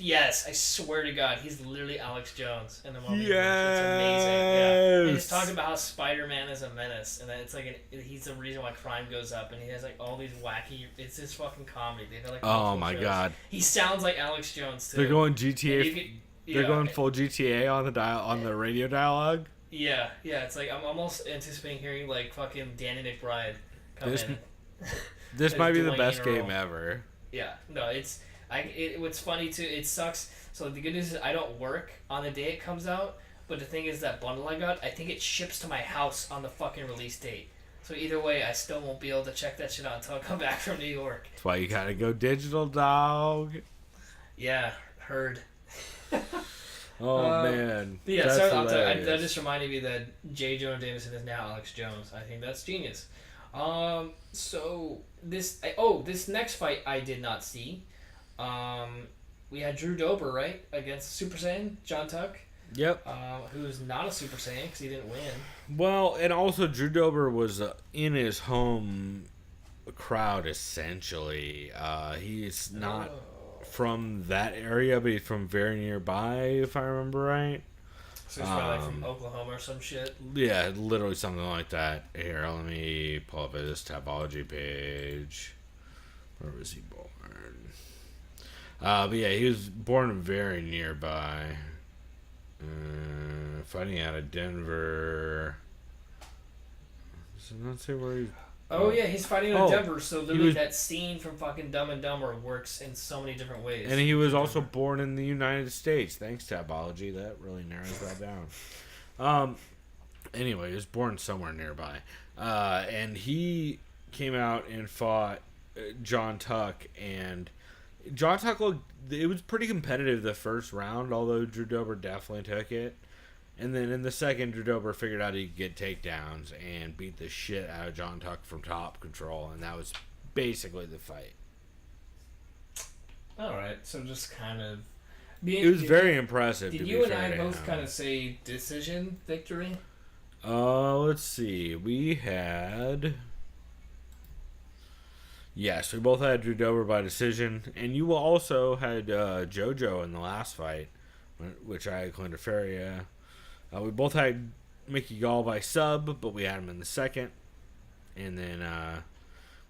Yes, I swear to God, he's literally Alex Jones in the movie. Yes. It's amazing. Yeah. And he's talking about how Spider-Man is a menace, and that it's like he's the reason why crime goes up, and he has like all these wacky. It's just fucking comedy. They've got like. Oh my God. He sounds like Alex Jones too. They're going GTA. They're going full GTA on the radio dialogue. Yeah. It's like I'm almost anticipating hearing like fucking Danny McBride come in. This might be the best game ever. Yeah. No, it's. What's funny too, it sucks. So the good news is I don't work on the day it comes out, but the thing is that bundle I got, I think it ships to my house on the fucking release date. So either way, I still won't be able to check that shit out until I come back from New York. That's why you gotta go digital, dog. Yeah, heard. Oh man. Yeah, that just reminded me that J. Jonah Jameson is now Alex Jones. I think that's genius. So this next fight I did not see. We had Drew Dober, right, against Super Saiyan, John Tuck. Yep. Who's not a Super Saiyan because he didn't win. Well, and also Drew Dober was in his home crowd, essentially. He's not from that area, but he's from very nearby, if I remember right. So he's probably like from Oklahoma or some shit. Yeah, literally something like that. Here, let me pull up his Tapology page. Where was he born? But yeah, he was born very nearby. fighting out of Denver. Does it not say where he's... Oh, yeah, he's fighting out of Denver, so literally that scene from fucking Dumb and Dumber works in so many different ways. And he was also born in the United States. Thanks, Tabology. That really narrows that down. Anyway, he was born somewhere nearby. And he came out and fought John Tuck, and John Tuck looked... It was pretty competitive the first round, although Drew Dober definitely took it. And then in the second, Drew Dober figured out he could get takedowns and beat the shit out of John Tuck from top control, and that was basically the fight. Alright, so just kind of... It was very impressive. Did you and I both kind of say decision victory? Let's see. We had... Yes, we both had Drew Dober by decision, and you also had JoJo in the last fight, which I had Clinder Feria. We both had Mickey Gall by sub, but we had him in the second. And then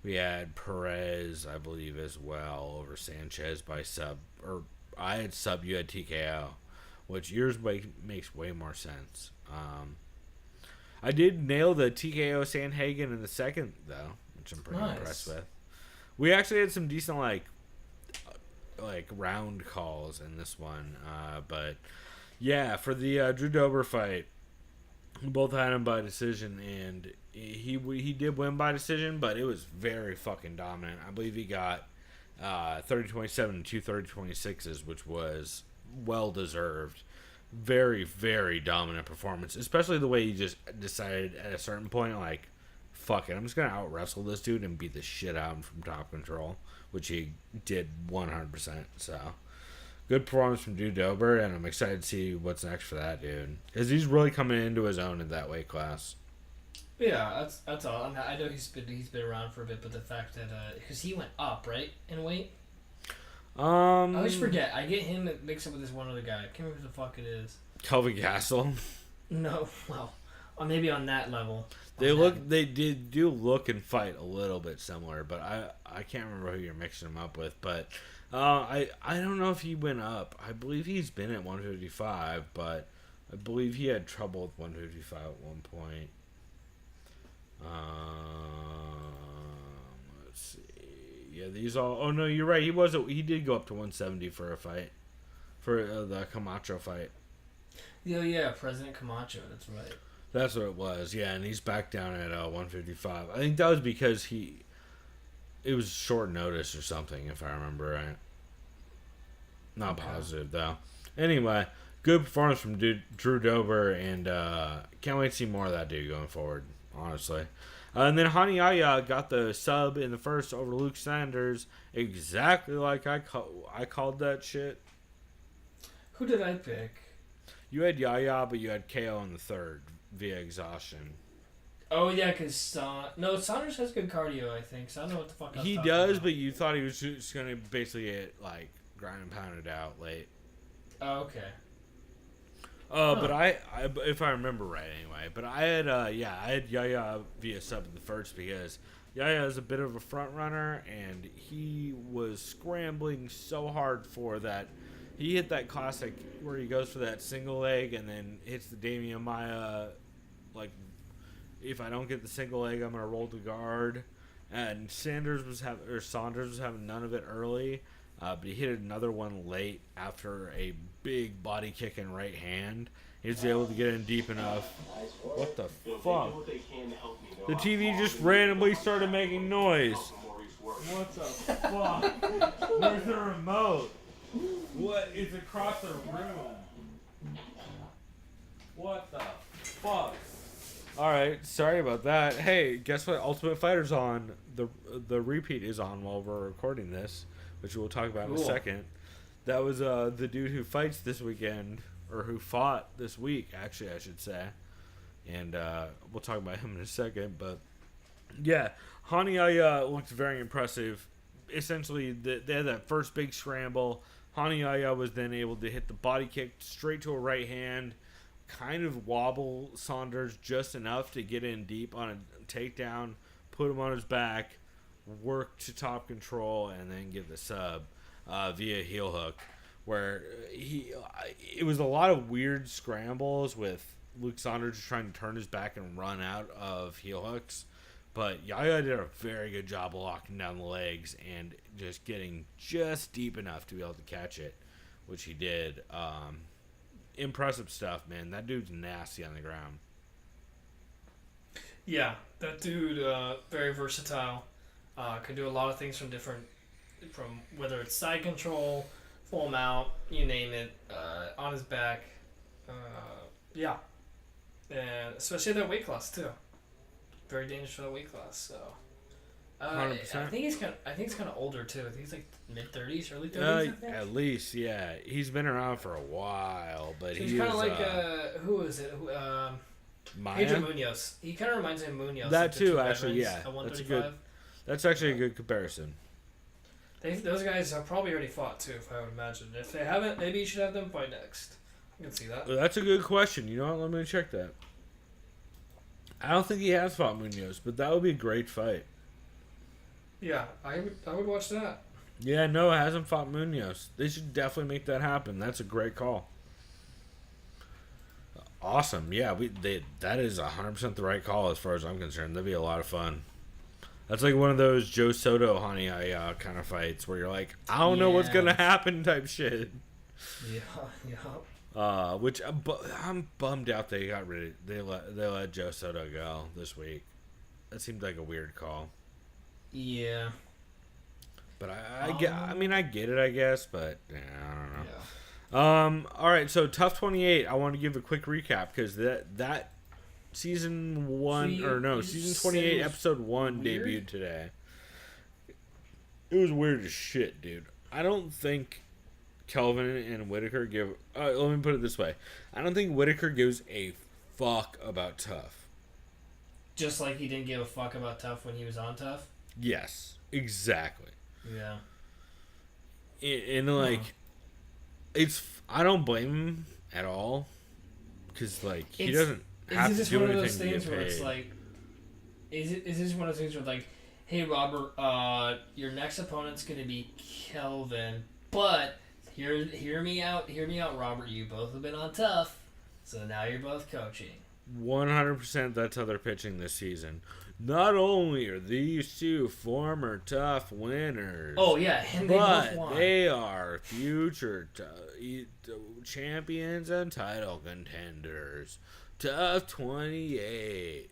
we had Perez, I believe, as well, over Sanchez by sub. Or I had sub, you had TKO, which yours makes way more sense. I did nail the TKO Sandhagen in the second, though, which I'm pretty impressed with. We actually had some decent, like round calls in this one, but... Yeah, for the Drew Dober fight, we both had him by decision, and he did win by decision, but it was very fucking dominant. I believe he got 30-27 and 2 30-26s, which was well-deserved. Very, very dominant performance, especially the way he just decided at a certain point, like, fuck it, I'm just going to out-wrestle this dude and beat the shit out of him from top control, which he did 100%, so... Good performance from Drew Dober, and I'm excited to see what's next for that dude. Because he's really coming into his own in that weight class. Yeah, that's all. I mean, I know he's been around for a bit, but the fact that... Because he went up, right, in weight? I always forget. I get him mixed up with this one other guy. I can't remember who the fuck it is. Kelvin Castle? No, well, or maybe on that level. They do look and fight a little bit similar, but I can't remember who you're mixing them up with, but... I don't know if he went up. I believe he's been at 155, but I believe he had trouble with 155 at one point. Let's see. Yeah, these all... Oh, no, you're right. He did go up to 170 for a fight. For the Camacho fight. Yeah, President Camacho. That's right. That's what it was, yeah, and he's back down at 155. I think that was because it was short notice or something, if I remember right. Not positive, though. Anyway, good performance from Drew Dober, and can't wait to see more of that dude going forward, honestly. And then Hani Yahya got the sub in the first over Luke Sanders, exactly like I called that shit. Who did I pick? You had Yahya, but you had KO in the third via exhaustion. Oh, yeah, because Saunders has good cardio, I think, so I don't know what the fuck I was He does, about. But you thought he was just going to basically get, like, grind and pounded out late. Oh, okay. But I, if I remember right anyway, but I had Yahya via sub in the first because Yahya is a bit of a front runner, and he was scrambling so hard for that. He hit that classic where he goes for that single leg and then hits the Damian Maia, like, if I don't get the single leg, I'm gonna roll to guard. And Saunders was having none of it early, but he hit another one late after a big body kick and right hand. He was able to get in deep enough. What the fuck? The TV just randomly started making noise. What the fuck? Where's the remote? What? It's across the room. What the fuck? Alright, sorry about that. Hey, guess what? Ultimate Fighter's on. The repeat is on while we're recording this, which we'll talk about in a second. That was the dude who fights this weekend, or who fought this week, actually, I should say. And we'll talk about him in a second. But, yeah, Hani Yahya looked very impressive. Essentially, they had that first big scramble. Hani Yahya was then able to hit the body kick straight to a right hand, kind of wobble Saunders just enough to get in deep on a takedown, put him on his back, work to top control, and then get the sub via heel hook, where it was a lot of weird scrambles with Luke Saunders just trying to turn his back and run out of heel hooks. But Yaya did a very good job of locking down the legs and just getting just deep enough to be able to catch it, which he did. Impressive stuff, man. That dude's nasty on the ground. Yeah, that dude, very versatile. Can do a lot of things from whether it's side control, full mount, you name it, on his back. Yeah. And especially that weight class, too. Very dangerous for that weight class, so. 100%. I think he's kind of older, too. I think he's like mid-30s, early 30s, I think. At least, yeah. He's been around for a while, but he's kind of like, who is it? Pedro Munoz. He kind of reminds me of Munoz. That like too, actually, yeah. That's actually a good comparison. Those guys have probably already fought too, if I would imagine. If they haven't, maybe you should have them fight next. I can see that. That's a good question. You know what? Let me check that. I don't think he has fought Munoz, but that would be a great fight. Yeah, I would watch that. Yeah, no, it hasn't fought Munoz. They should definitely make that happen. That's a great call. Awesome. Yeah, that is 100% the right call as far as I'm concerned. That'd be a lot of fun. That's like one of those Joe Soto, Honey kind of fights where you're like, I don't know what's going to happen type shit. Yeah. Which I'm bummed out they got rid of. They let Joe Soto go this week. That seemed like a weird call. Yeah. But I get it, I guess, but yeah, I don't know. Yeah. All right, so Tough 28. I want to give a quick recap because that season 28, episode 1 debuted today. It was weird as shit, dude. I don't think Kelvin and Whitaker give. Let me put it this way: I don't think Whitaker gives a fuck about Tough. Just like he didn't give a fuck about Tough when he was on Tough. Yes, exactly. Yeah. And I don't blame him at all, because he doesn't have to do anything to get paid. It's like, is this one of those things where like, hey Robert, your next opponent's gonna be Kelvin, but hear me out, Robert. You both have been on Tough, so now you're both coaching. 100%. That's how they're pitching this season. Not only are these two former Tough winners, oh yeah, and they both won. They are future champions and title contenders. Tough 28,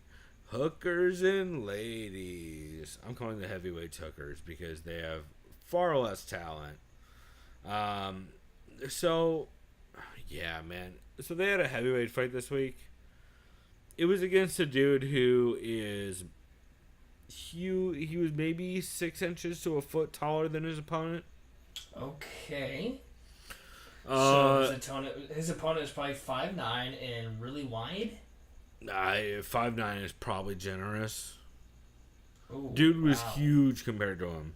hookers and ladies. I'm calling the heavyweights hookers because they have far less talent. So yeah, man. So they had a heavyweight fight this week. It was against a dude who is he was maybe 6 inches to a foot taller than his opponent. Okay. So his opponent is probably 5'9" and really wide? 5'9" is probably generous. Ooh, dude was huge compared to him.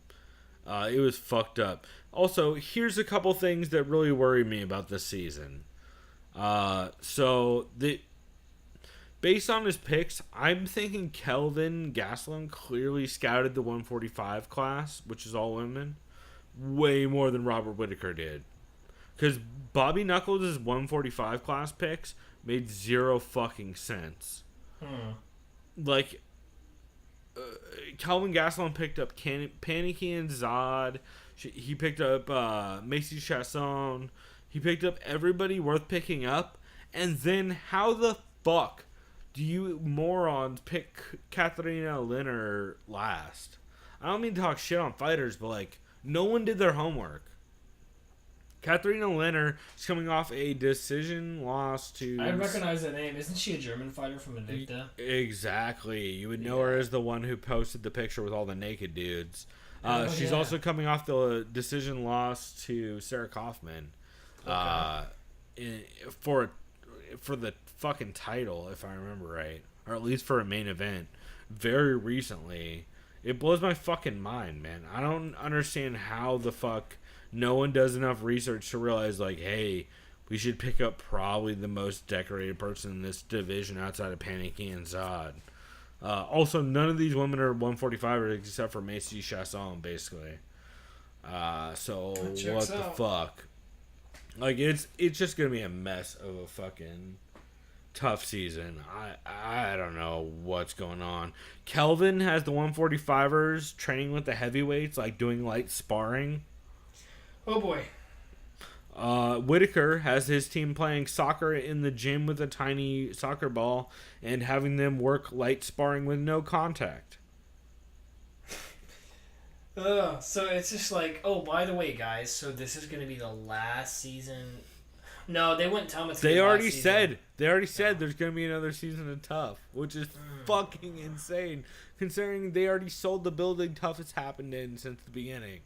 It was fucked up. Also, here's a couple things that really worry me about this season. Based on his picks, I'm thinking Kelvin Gastelum clearly scouted the 145 class, which is all women, way more than Robert Whitaker did. Because Bobby Knuckles' 145 class picks made zero fucking sense. Kelvin Gastelum picked up Panicky and Zod. He picked up Macy Chasson. He picked up everybody worth picking up. And then how the fuck do you morons pick Katharina Linner last? I don't mean to talk shit on fighters, but no one did their homework. Katharina Linner is coming off a decision loss to... I recognize that name. Isn't she a German fighter from Invicta? Exactly. You would know her as the one who posted the picture with all the naked dudes. She's also coming off the decision loss to Sarah Kaufman. For the fucking title, if I remember right. Or at least for a main event. Very recently. It blows my fucking mind, man. I don't understand how the fuck no one does enough research to realize, hey, we should pick up probably the most decorated person in this division outside of Panicky and Zod. Also, none of these women are 145ers except for Macy Chasson, basically. So, what the fuck? Like, it's just gonna be a mess of a fucking tough season. I don't know what's going on. Kelvin has the 145ers training with the heavyweights, like doing light sparring. Oh boy. Whitaker has his team playing soccer in the gym with a tiny soccer ball and having them work light sparring with no contact. So it's just like, oh, by the way, guys, so this is going to be the last season. No, they wouldn't tell me it's They already said there's going to be another season of Tough, which is fucking insane, considering they already sold the building Tough has happened in since the beginning.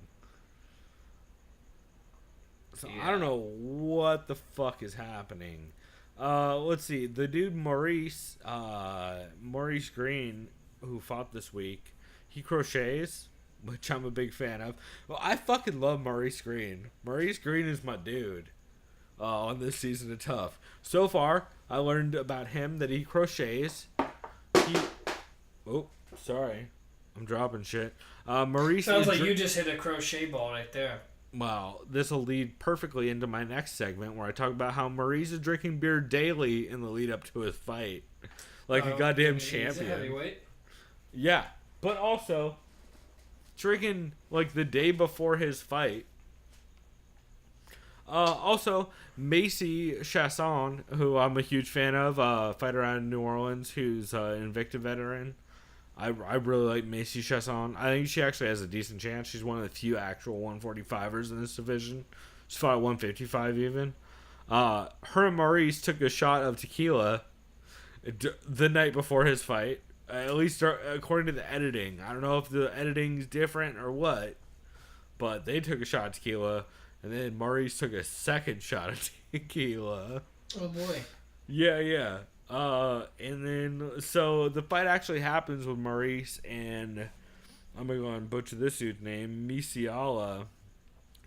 So I don't know what the fuck is happening. Let's see. The dude Maurice Green, who fought this week, he crochets, which I'm a big fan of. Well, I fucking love Maurice Green. Maurice Green is my dude on this season of Tough. So far, I learned about him that he crochets. Oh, sorry. I'm dropping shit. Maurice sounds like you just hit a crochet ball right there. Well, this will lead perfectly into my next segment where I talk about how Maurice is drinking beer daily in the lead up to his fight. Like a goddamn champion. He's a heavyweight. Yeah, but also drinking like the day before his fight. Also, Macy Chasson, who I'm a huge fan of, fighter out of New Orleans, who's an Invicta veteran. I really like Macy Chasson. I think she actually has a decent chance. She's one of the few actual 145ers in this division. She's fought at 155 even. Her and Maurice took a shot of tequila the night before his fight. At least according to the editing. I don't know if the editing's different or what. But they took a shot of tequila. And then Maurice took a second shot of tequila. Oh boy. Yeah. And then, so the fight actually happens with Maurice and I'm going to go and butcher this dude's name, Misiala.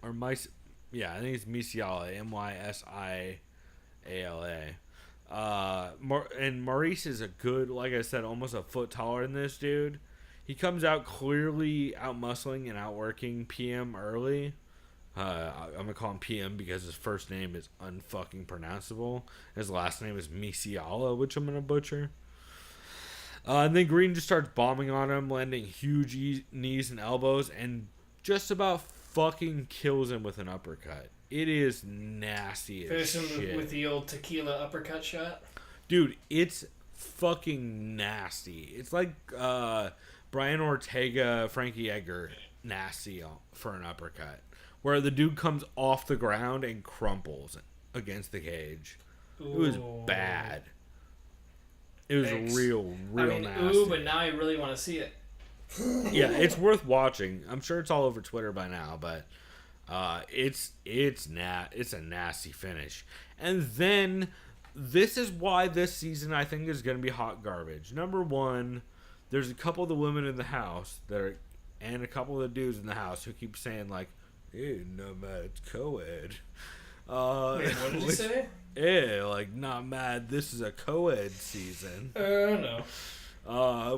I think it's Misiala, Mysiala. And Maurice is a good, like I said, almost a foot taller than this dude. He comes out clearly out-muscling and outworking PM early. I'm going to call him PM because his first name is unfucking pronounceable. His last name is Misiala, which I'm going to butcher. And then Green just starts bombing on him, landing huge knees and elbows, and just about fucking kills him with an uppercut. It is nasty as shit. Finish him with the old tequila uppercut shot? Dude, it's fucking nasty. It's like Brian Ortega, Frankie Edgar, nasty for an uppercut. Where the dude comes off the ground and crumples against the cage. Ooh. It was bad. It was real nasty. Ooh, but now I really want to see it. Yeah, it's worth watching. I'm sure it's all over Twitter by now, but it's a nasty finish. And then this is why this season I think is going to be hot garbage. Number one, there's a couple of the women in the house and a couple of the dudes in the house who keep saying like, "Hey, no mad, it's co-ed." Wait, what did you say? Yeah, like, not mad, this is a co-ed season. No.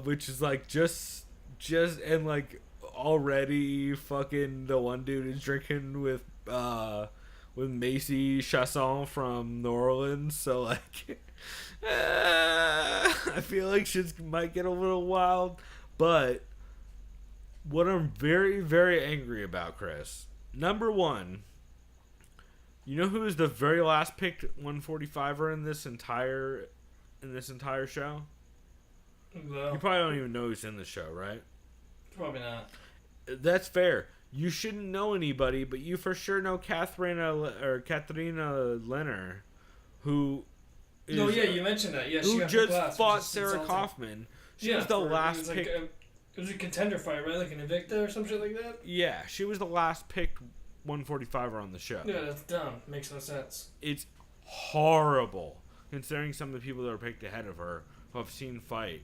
Which is like just and like already fucking the one dude is drinking with Macy Chasson from New Orleans, so like I feel like shit might get a little wild. But what I'm very, very angry about, Chris, number one, you know who is the very last picked 145er in this entire show? Well, You probably don't even know who's in the show, right? Probably not. That's fair. You shouldn't know anybody, but you for sure know Katrina Lenner, who is, no, yeah, you mentioned that. Yeah, who she got just class, fought Sarah Kaufman. She was the last pick. It was a contender fight, right? Like an Invicta or some shit like that? Yeah, she was the last picked 145er on the show. Yeah, that's dumb. Makes no sense. It's horrible, considering some of the people that are picked ahead of her who I've seen fight.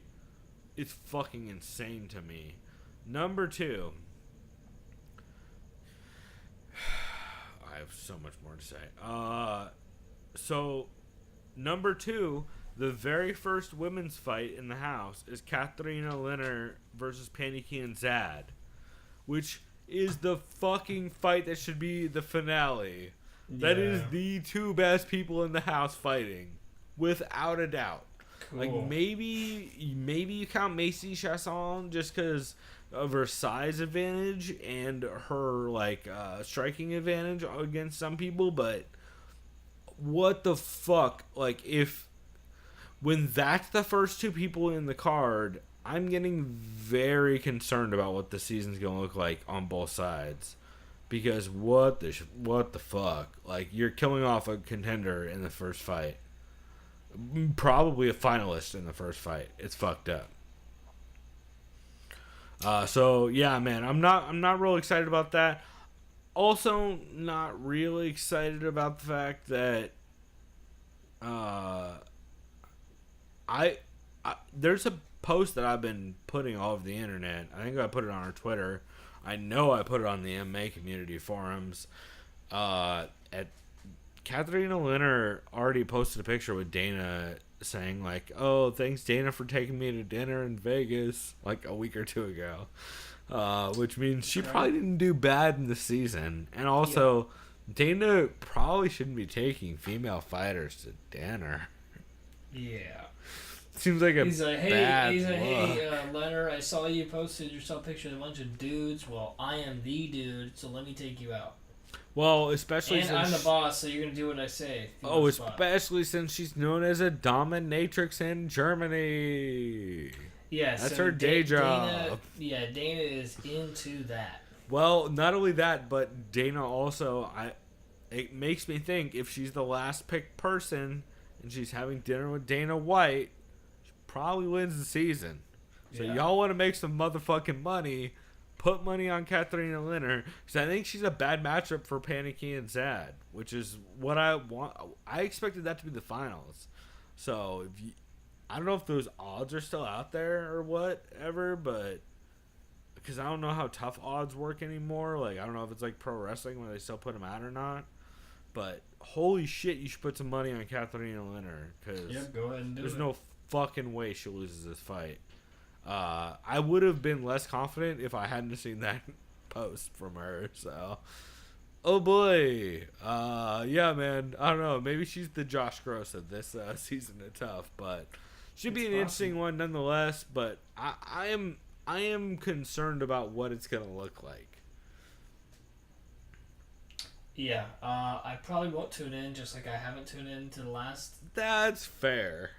It's fucking insane to me. Number two. I have so much more to say. So, number two, the very first women's fight in the house is Katrina Lenner versus Paniki and Zad, which is the fucking fight that should be the finale. That is the two best people in the house fighting, without a doubt. Cool. Like maybe you count Macy Chasson just because of her size advantage and her striking advantage against some people, but what the fuck? Like when that's the first two people in the card, I'm getting very concerned about what the season's gonna look like on both sides. Because what the fuck? Like, you're killing off a contender in the first fight. Probably a finalist in the first fight. It's fucked up. So yeah, man, I'm not real excited about that. Also, not really excited about the fact that there's a post that I've been putting all over the internet. I think I put it on our Twitter. I know I put it on the MMA community forums. Katharina Linner already posted a picture with Dana saying like, "Oh, thanks Dana for taking me to dinner in Vegas," like a week or two ago. Which means she probably didn't do bad in the season. And also, Dana probably shouldn't be taking female fighters to dinner. Yeah. Seems like he's like, hey, Leonard, I saw you posted yourself picture of a bunch of dudes. Well, I am the dude, so let me take you out. Well, especially and I'm the boss, so you're gonna do what I say. Especially since she's known as a dominatrix in Germany. Yeah, that's her day job. Dana is into that. Well, not only that, but Dana also, it makes me think if she's the last picked person and she's having dinner with Dana White, probably wins the season. So y'all want to make some motherfucking money, put money on Katharina Linner, because I think she's a bad matchup for Panicky and Zad, which is what I want. I expected that to be the finals. So I don't know if those odds are still out there or whatever, but because I don't know how tough odds work anymore. Like, I don't know if it's like pro wrestling where they still put them out or not. But holy shit, you should put some money on Katharina Linner, because go ahead and do there's no fucking way she loses this fight. I would have been less confident if I hadn't seen that post from her. So, oh boy, yeah, man. I don't know. Maybe she's the Josh Gross of this season of Tough, but should be an interesting one nonetheless. But I am concerned about what it's gonna look like. Yeah, I probably won't tune in, just like I haven't tuned in to the last. That's fair.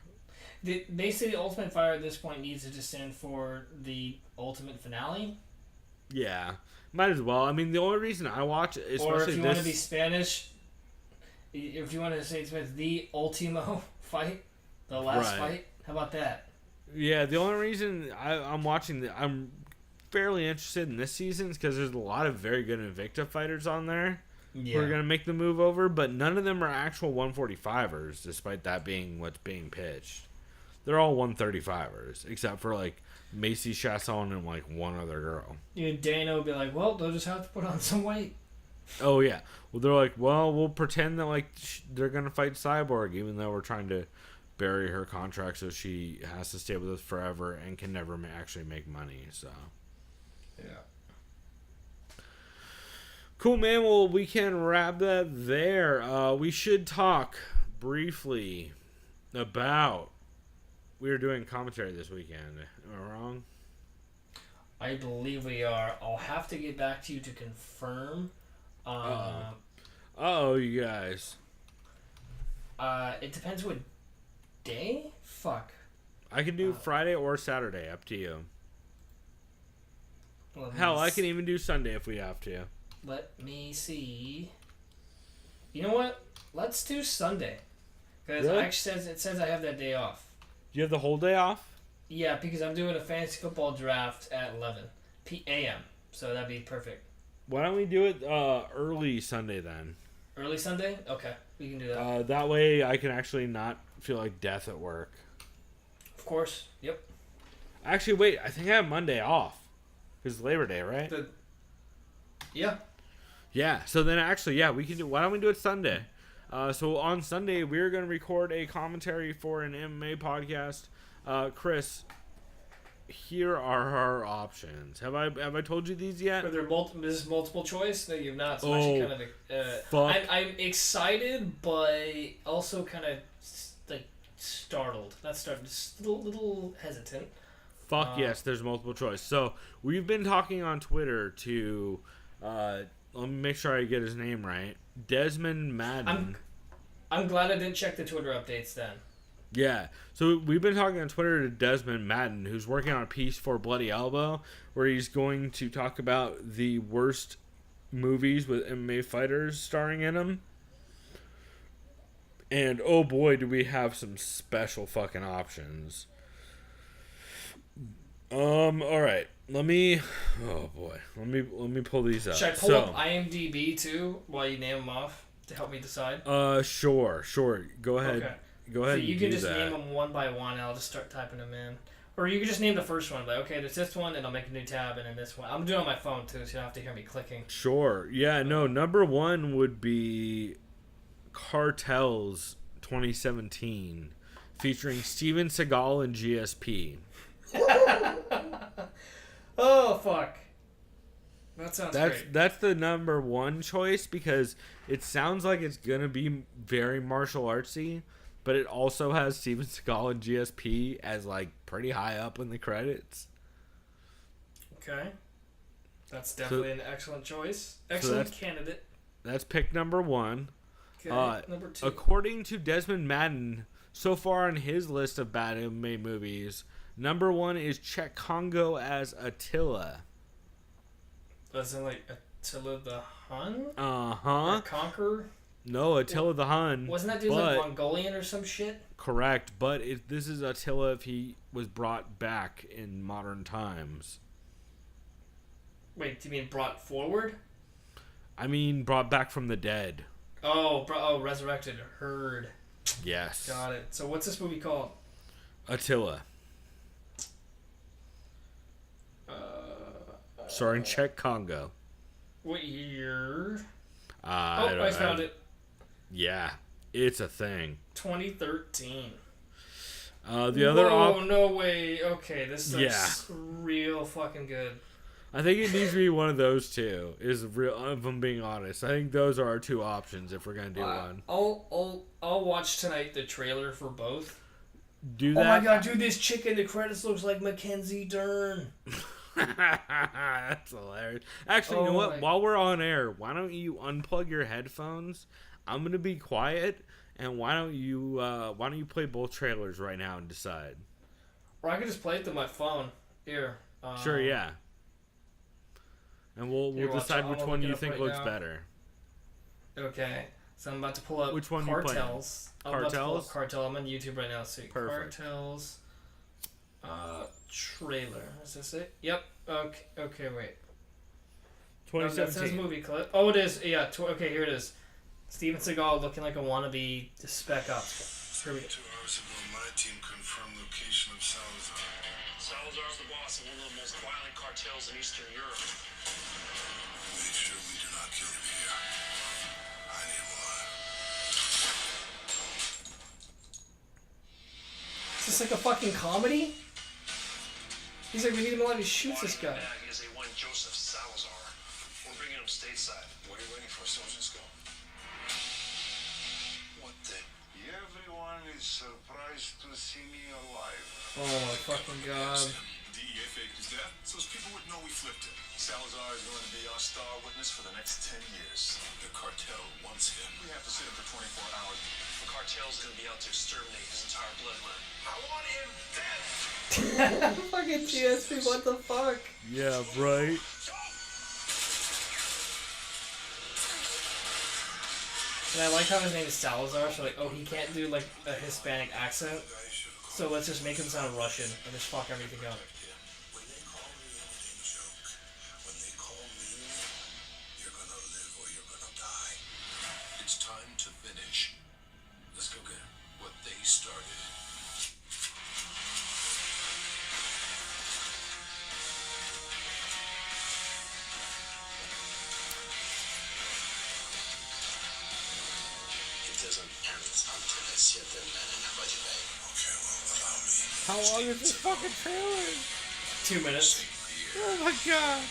Basically, the Ultimate Fighter at this point needs to just stand for the Ultimate Finale. Yeah, might as well. I mean, the only reason I watch, especially or if you want to be Spanish, if you want to say it's the Ultimo fight, the last fight, how about that? Yeah, the only reason I'm watching, I'm fairly interested in this season is because there's a lot of very good Invicta fighters on there. Yeah. Who are going to make the move over, but none of them are actual 145ers, despite that being what's being pitched. They're all 135ers, except for, like, Macy Chasson and, like, one other girl. Dana will be like, well, they'll just have to put on some weight. Oh, yeah. Well, they're like, well, we'll pretend that, like, they're going to fight Cyborg, even though we're trying to bury her contract so she has to stay with us forever and can never actually make money, so. Yeah. Cool, man. Well, we can wrap that there. We should talk briefly about... We were doing commentary this weekend. Am I wrong? I believe we are. I'll have to get back to you to confirm. You guys. It depends what day? Fuck. I can do Friday or Saturday. Up to you. Hell, I can even do Sunday if we have to. Let me see. You know what? Let's do Sunday. Because really? It says I have that day off. Do you have the whole day off? Yeah, because I'm doing a fantasy football draft at 11 p.m. So that'd be perfect. Why don't we do it early Sunday then? Early Sunday? Okay, we can do that. That way I can actually not feel like death at work. Of course. Yep. Actually, wait. I think I have Monday off. Because it's Labor Day, right? Yeah. Yeah. So then actually, yeah, we can do. Why don't we do it Sunday? So on Sunday, we're going to record a commentary for an MMA podcast. Chris, here are our options. Have I told you these yet? Are there this is multiple choice? No, you've not. So Oh, I'm actually kind of. fuck. I'm excited, but also kind of like startled. Not startled, just a little hesitant. Fuck yes, there's multiple choice. So we've been talking on Twitter to, let me make sure I get his name right. Desmond Madden. I'm glad I didn't check the Twitter updates then. Yeah, so we've been talking on Twitter to Desmond Madden, who's working on a piece for Bloody Elbow, where he's going to talk about the worst movies with MMA fighters starring in them. And oh boy, do we have some special fucking options. All right. Let me pull these up. Should I pull up IMDb too while you name them off to help me decide? Sure. Go ahead. Okay. Go ahead. So you and can do just that. name them one by one. And I'll just start typing them in, or you can just name the first one. Like, okay, there's this one, and I'll make a new tab, and then this one. I'm doing it on my phone too, so you don't have to hear me clicking. Sure. Yeah. No. Number one would be Cartels 2017, featuring Steven Seagal and GSP. Oh fuck. That sounds great. That's the number one choice because it sounds like it's gonna be very martial artsy, but it also has Steven Seagal and GSP as like pretty high up in the credits. Okay. That's definitely an excellent choice. Excellent candidate. That's pick number one. Okay, number two. According to Desmond Madden, so far on his list of bad MMA movies, number one is Czech Congo as Attila. Wasn't like Attila the Hun? Uh-huh. Or Conqueror? No, Attila the Hun. Wasn't that dude like Mongolian or some shit? Correct, but this is Attila if he was brought back in modern times. Wait, do you mean brought forward? I mean brought back from the dead. Oh, resurrected. Heard. Yes. Got it. So what's this movie called? Attila. Starring Czech Congo. What year? I found it. Yeah, it's a thing. 2013. The other no way. Okay, this looks real fucking good. I think it needs to be one of those two. Is real. If I'm being honest, I think those are our two options if we're gonna do one. I'll watch tonight the trailer for both. Do that. Oh my god, dude! This chick in the credits looks like Mackenzie Dern. That's hilarious. Actually, you know what? While we're on air, why don't you unplug your headphones? I'm gonna be quiet, and why don't you play both trailers right now and decide? Or I could just play it through my phone. Here. Sure, yeah. And we'll decide which one you think looks better. Okay, so I'm about to pull up which one Cartels. Cartels? Cartel. I'm on YouTube right now. See, perfect. Cartels. Trailer. Is this it? Yep. Okay. Wait. 2017. That says movie clip. Oh, it is. Yeah. Okay, here it is. Steven Seagal looking like a wannabe Spec Ops. Here we go. 2 hours ago, my team confirmed location of Salazar. Salazar's the boss of one of the most violent cartels in Eastern Europe. Make sure we do not kill him here. I need him alive. Is this like a fucking comedy? He's like, we need him alive. He shoots this guy. Is a one Joseph Salazar. We're bringing him stateside. What are you waiting for? Soldiers go. What the? Everyone is surprised to see me alive. Oh my fucking god. DEA faked his death, so his people would know we flipped him. Salazar is going to be our star witness for the next 10 years. The cartel wants him. We have to sit him for 24 hours. The cartel's going to be out to exterminate his entire bloodline. I want him dead! Fucking GSP, what the fuck? Yeah, right. And I like how his name is Salazar, so like, he can't do like a Hispanic accent, so let's just make him sound Russian and just fuck everything up. When they call me, it ain't a joke. When they call me, you're gonna live or you're gonna die. It's time to finish. Let's go get what they started. How long is this fucking trailer? 2 minutes. Oh my god.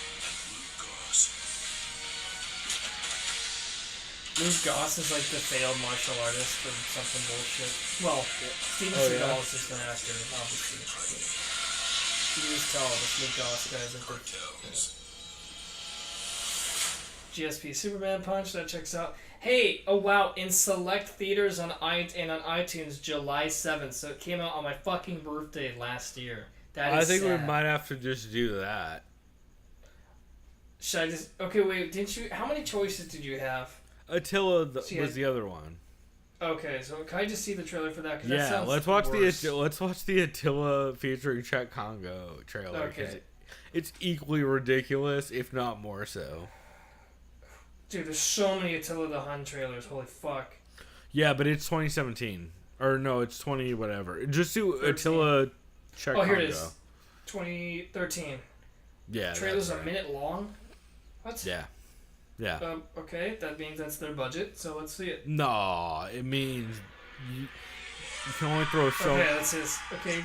Luke Goss is like the failed martial artist or something bullshit. Well, Steven Seagal is just an actor, obviously. You can just tell this Luke Goss guy is a good. GSP Superman Punch, that checks out. Hey, oh wow, in select theaters on iTunes July 7th, so it came out on my fucking birthday last year. That is I think sad. we might have to just do that. Should I just... Okay, wait, didn't you... How many choices did you have? Attila was the other one. Okay, so can I just see the trailer for that? 'Cause Yeah, that sounds let's watch worse. the Attila featuring Czech Congo trailer. Okay. It's equally ridiculous, if not more so. Dude, there's so many Attila the Hun trailers. Holy fuck. Yeah, but it's 2017. Or no, it's 20 whatever. Just do 13. Attila Czech Oh, here Congo. it is. 2013. Yeah. Trailers that's a right. minute long? What? Yeah. Yeah. Okay, that means that's their budget, so let's see it. No, it means you can only throw so. Okay, that's his. Okay.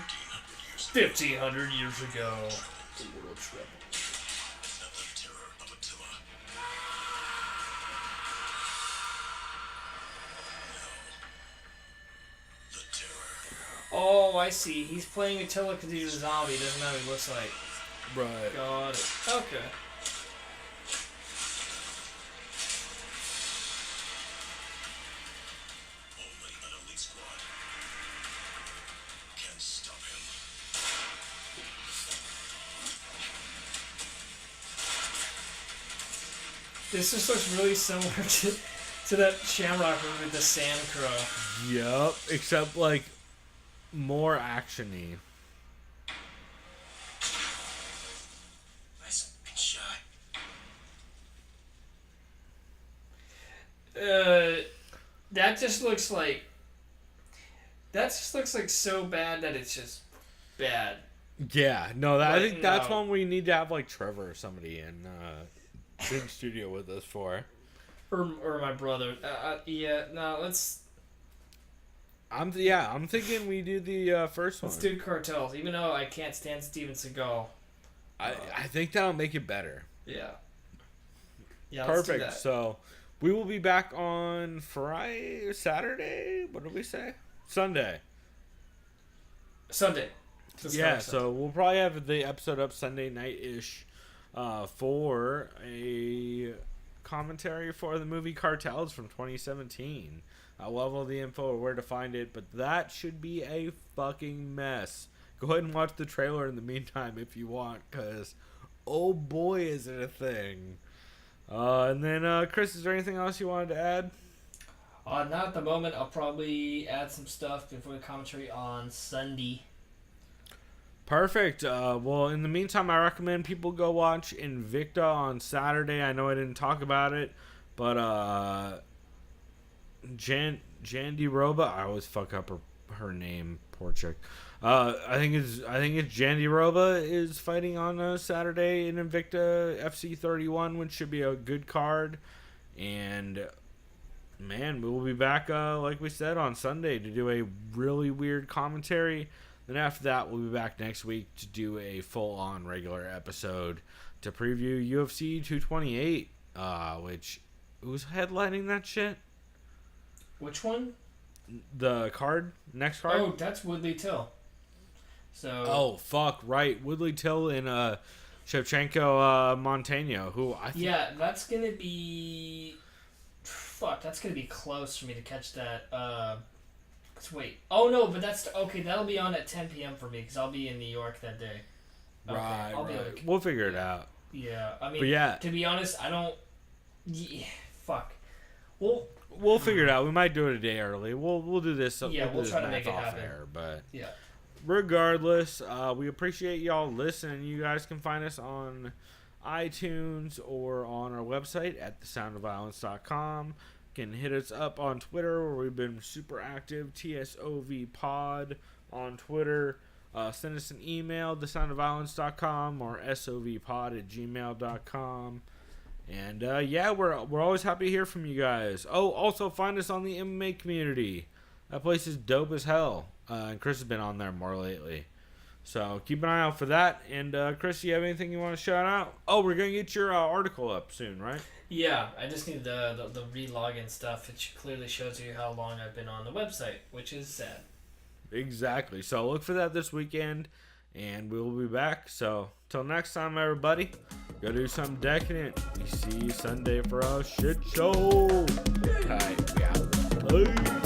1,500 years ago. The world trouble. Another terror of Attila. The terror. Oh, I see. He's playing Attila because he's a zombie. Doesn't know what he looks like. Right. Got it. Okay. Only an elite squad can stop him. This just looks really similar to that Shamrock movie with the Sand Crow. Yep. Except like more actiony. Nice good shot. That just looks like... That just looks like so bad that it's just bad. Yeah. No, I Like, think that's no. one we need to have like Trevor or somebody in studio with us for. Or my brother. Yeah, no, let's I'm thinking we do the first one. let's do Cartels. Even though I can't stand Steven Seagal. I think that'll make it better. Yeah. Yeah, let's do Perfect. that. So we will be back on Saturday. What did we say? Sunday. Sunday. This Yeah, coming Sunday. so we'll probably have the episode up Sunday night-ish for a commentary for the movie Cartels from 2017. We'll have all the info of where to find it, but that should be a fucking mess. Go ahead and watch the trailer in the meantime if you want, because oh boy is it a thing. And then, Chris, is there anything else you wanted to add? Not at the moment. I'll probably add some stuff before the commentary on Sunday. Perfect. Well, in the meantime, I recommend people go watch Invicta on Saturday. I know I didn't talk about it, but Jandy Roba. I always fuck up her name. Poor chick. I think it's Jandy Roba is fighting on Saturday in Invicta FC 31, which should be a good card. And man, we'll be back like we said on Sunday to do a really weird commentary. Then after that, we'll be back next week to do a full-on regular episode to preview UFC 228, which who's headlining that shit? Which one? The card? Next card? Oh, that's Woodley Till. So. Oh, fuck, right. Woodley Till and Shevchenko Montano, who I think... Yeah, that's gonna be... Fuck, that's gonna be close for me to catch that. Wait. Oh, no, but that's... Okay, that'll be on at 10 p.m. for me, because I'll be in New York that day. Okay, Right, I'll be right. like... We'll figure it out. Yeah, I mean, But yeah. to be honest, I don't... Yeah, fuck. We'll figure it out. We might do it a day early. We'll do this. Yeah, do we'll this try to math make it off happen. air, but Yeah. regardless, we appreciate y'all listening. You guys can find us on iTunes or on our website at thesoundofviolence.com. Can hit us up on Twitter where we've been super active. TSOV Pod on Twitter. Send us an email, thesoundofviolence.com or sovpod@gmail.com. And yeah, we're always happy to hear from you guys. Oh, also find us on the MMA community. That place is dope as hell. And Chris has been on there more lately. So keep an eye out for that. And Chris, you have anything you want to shout out? Oh, we're gonna get your article up soon, right? Yeah, I just need the re-login stuff. It clearly shows you how long I've been on the website, which is sad. Exactly. So look for that this weekend, and we'll be back. So till next time, everybody, go do something decadent. We see you Sunday for a shit show. All right, we out. Bye.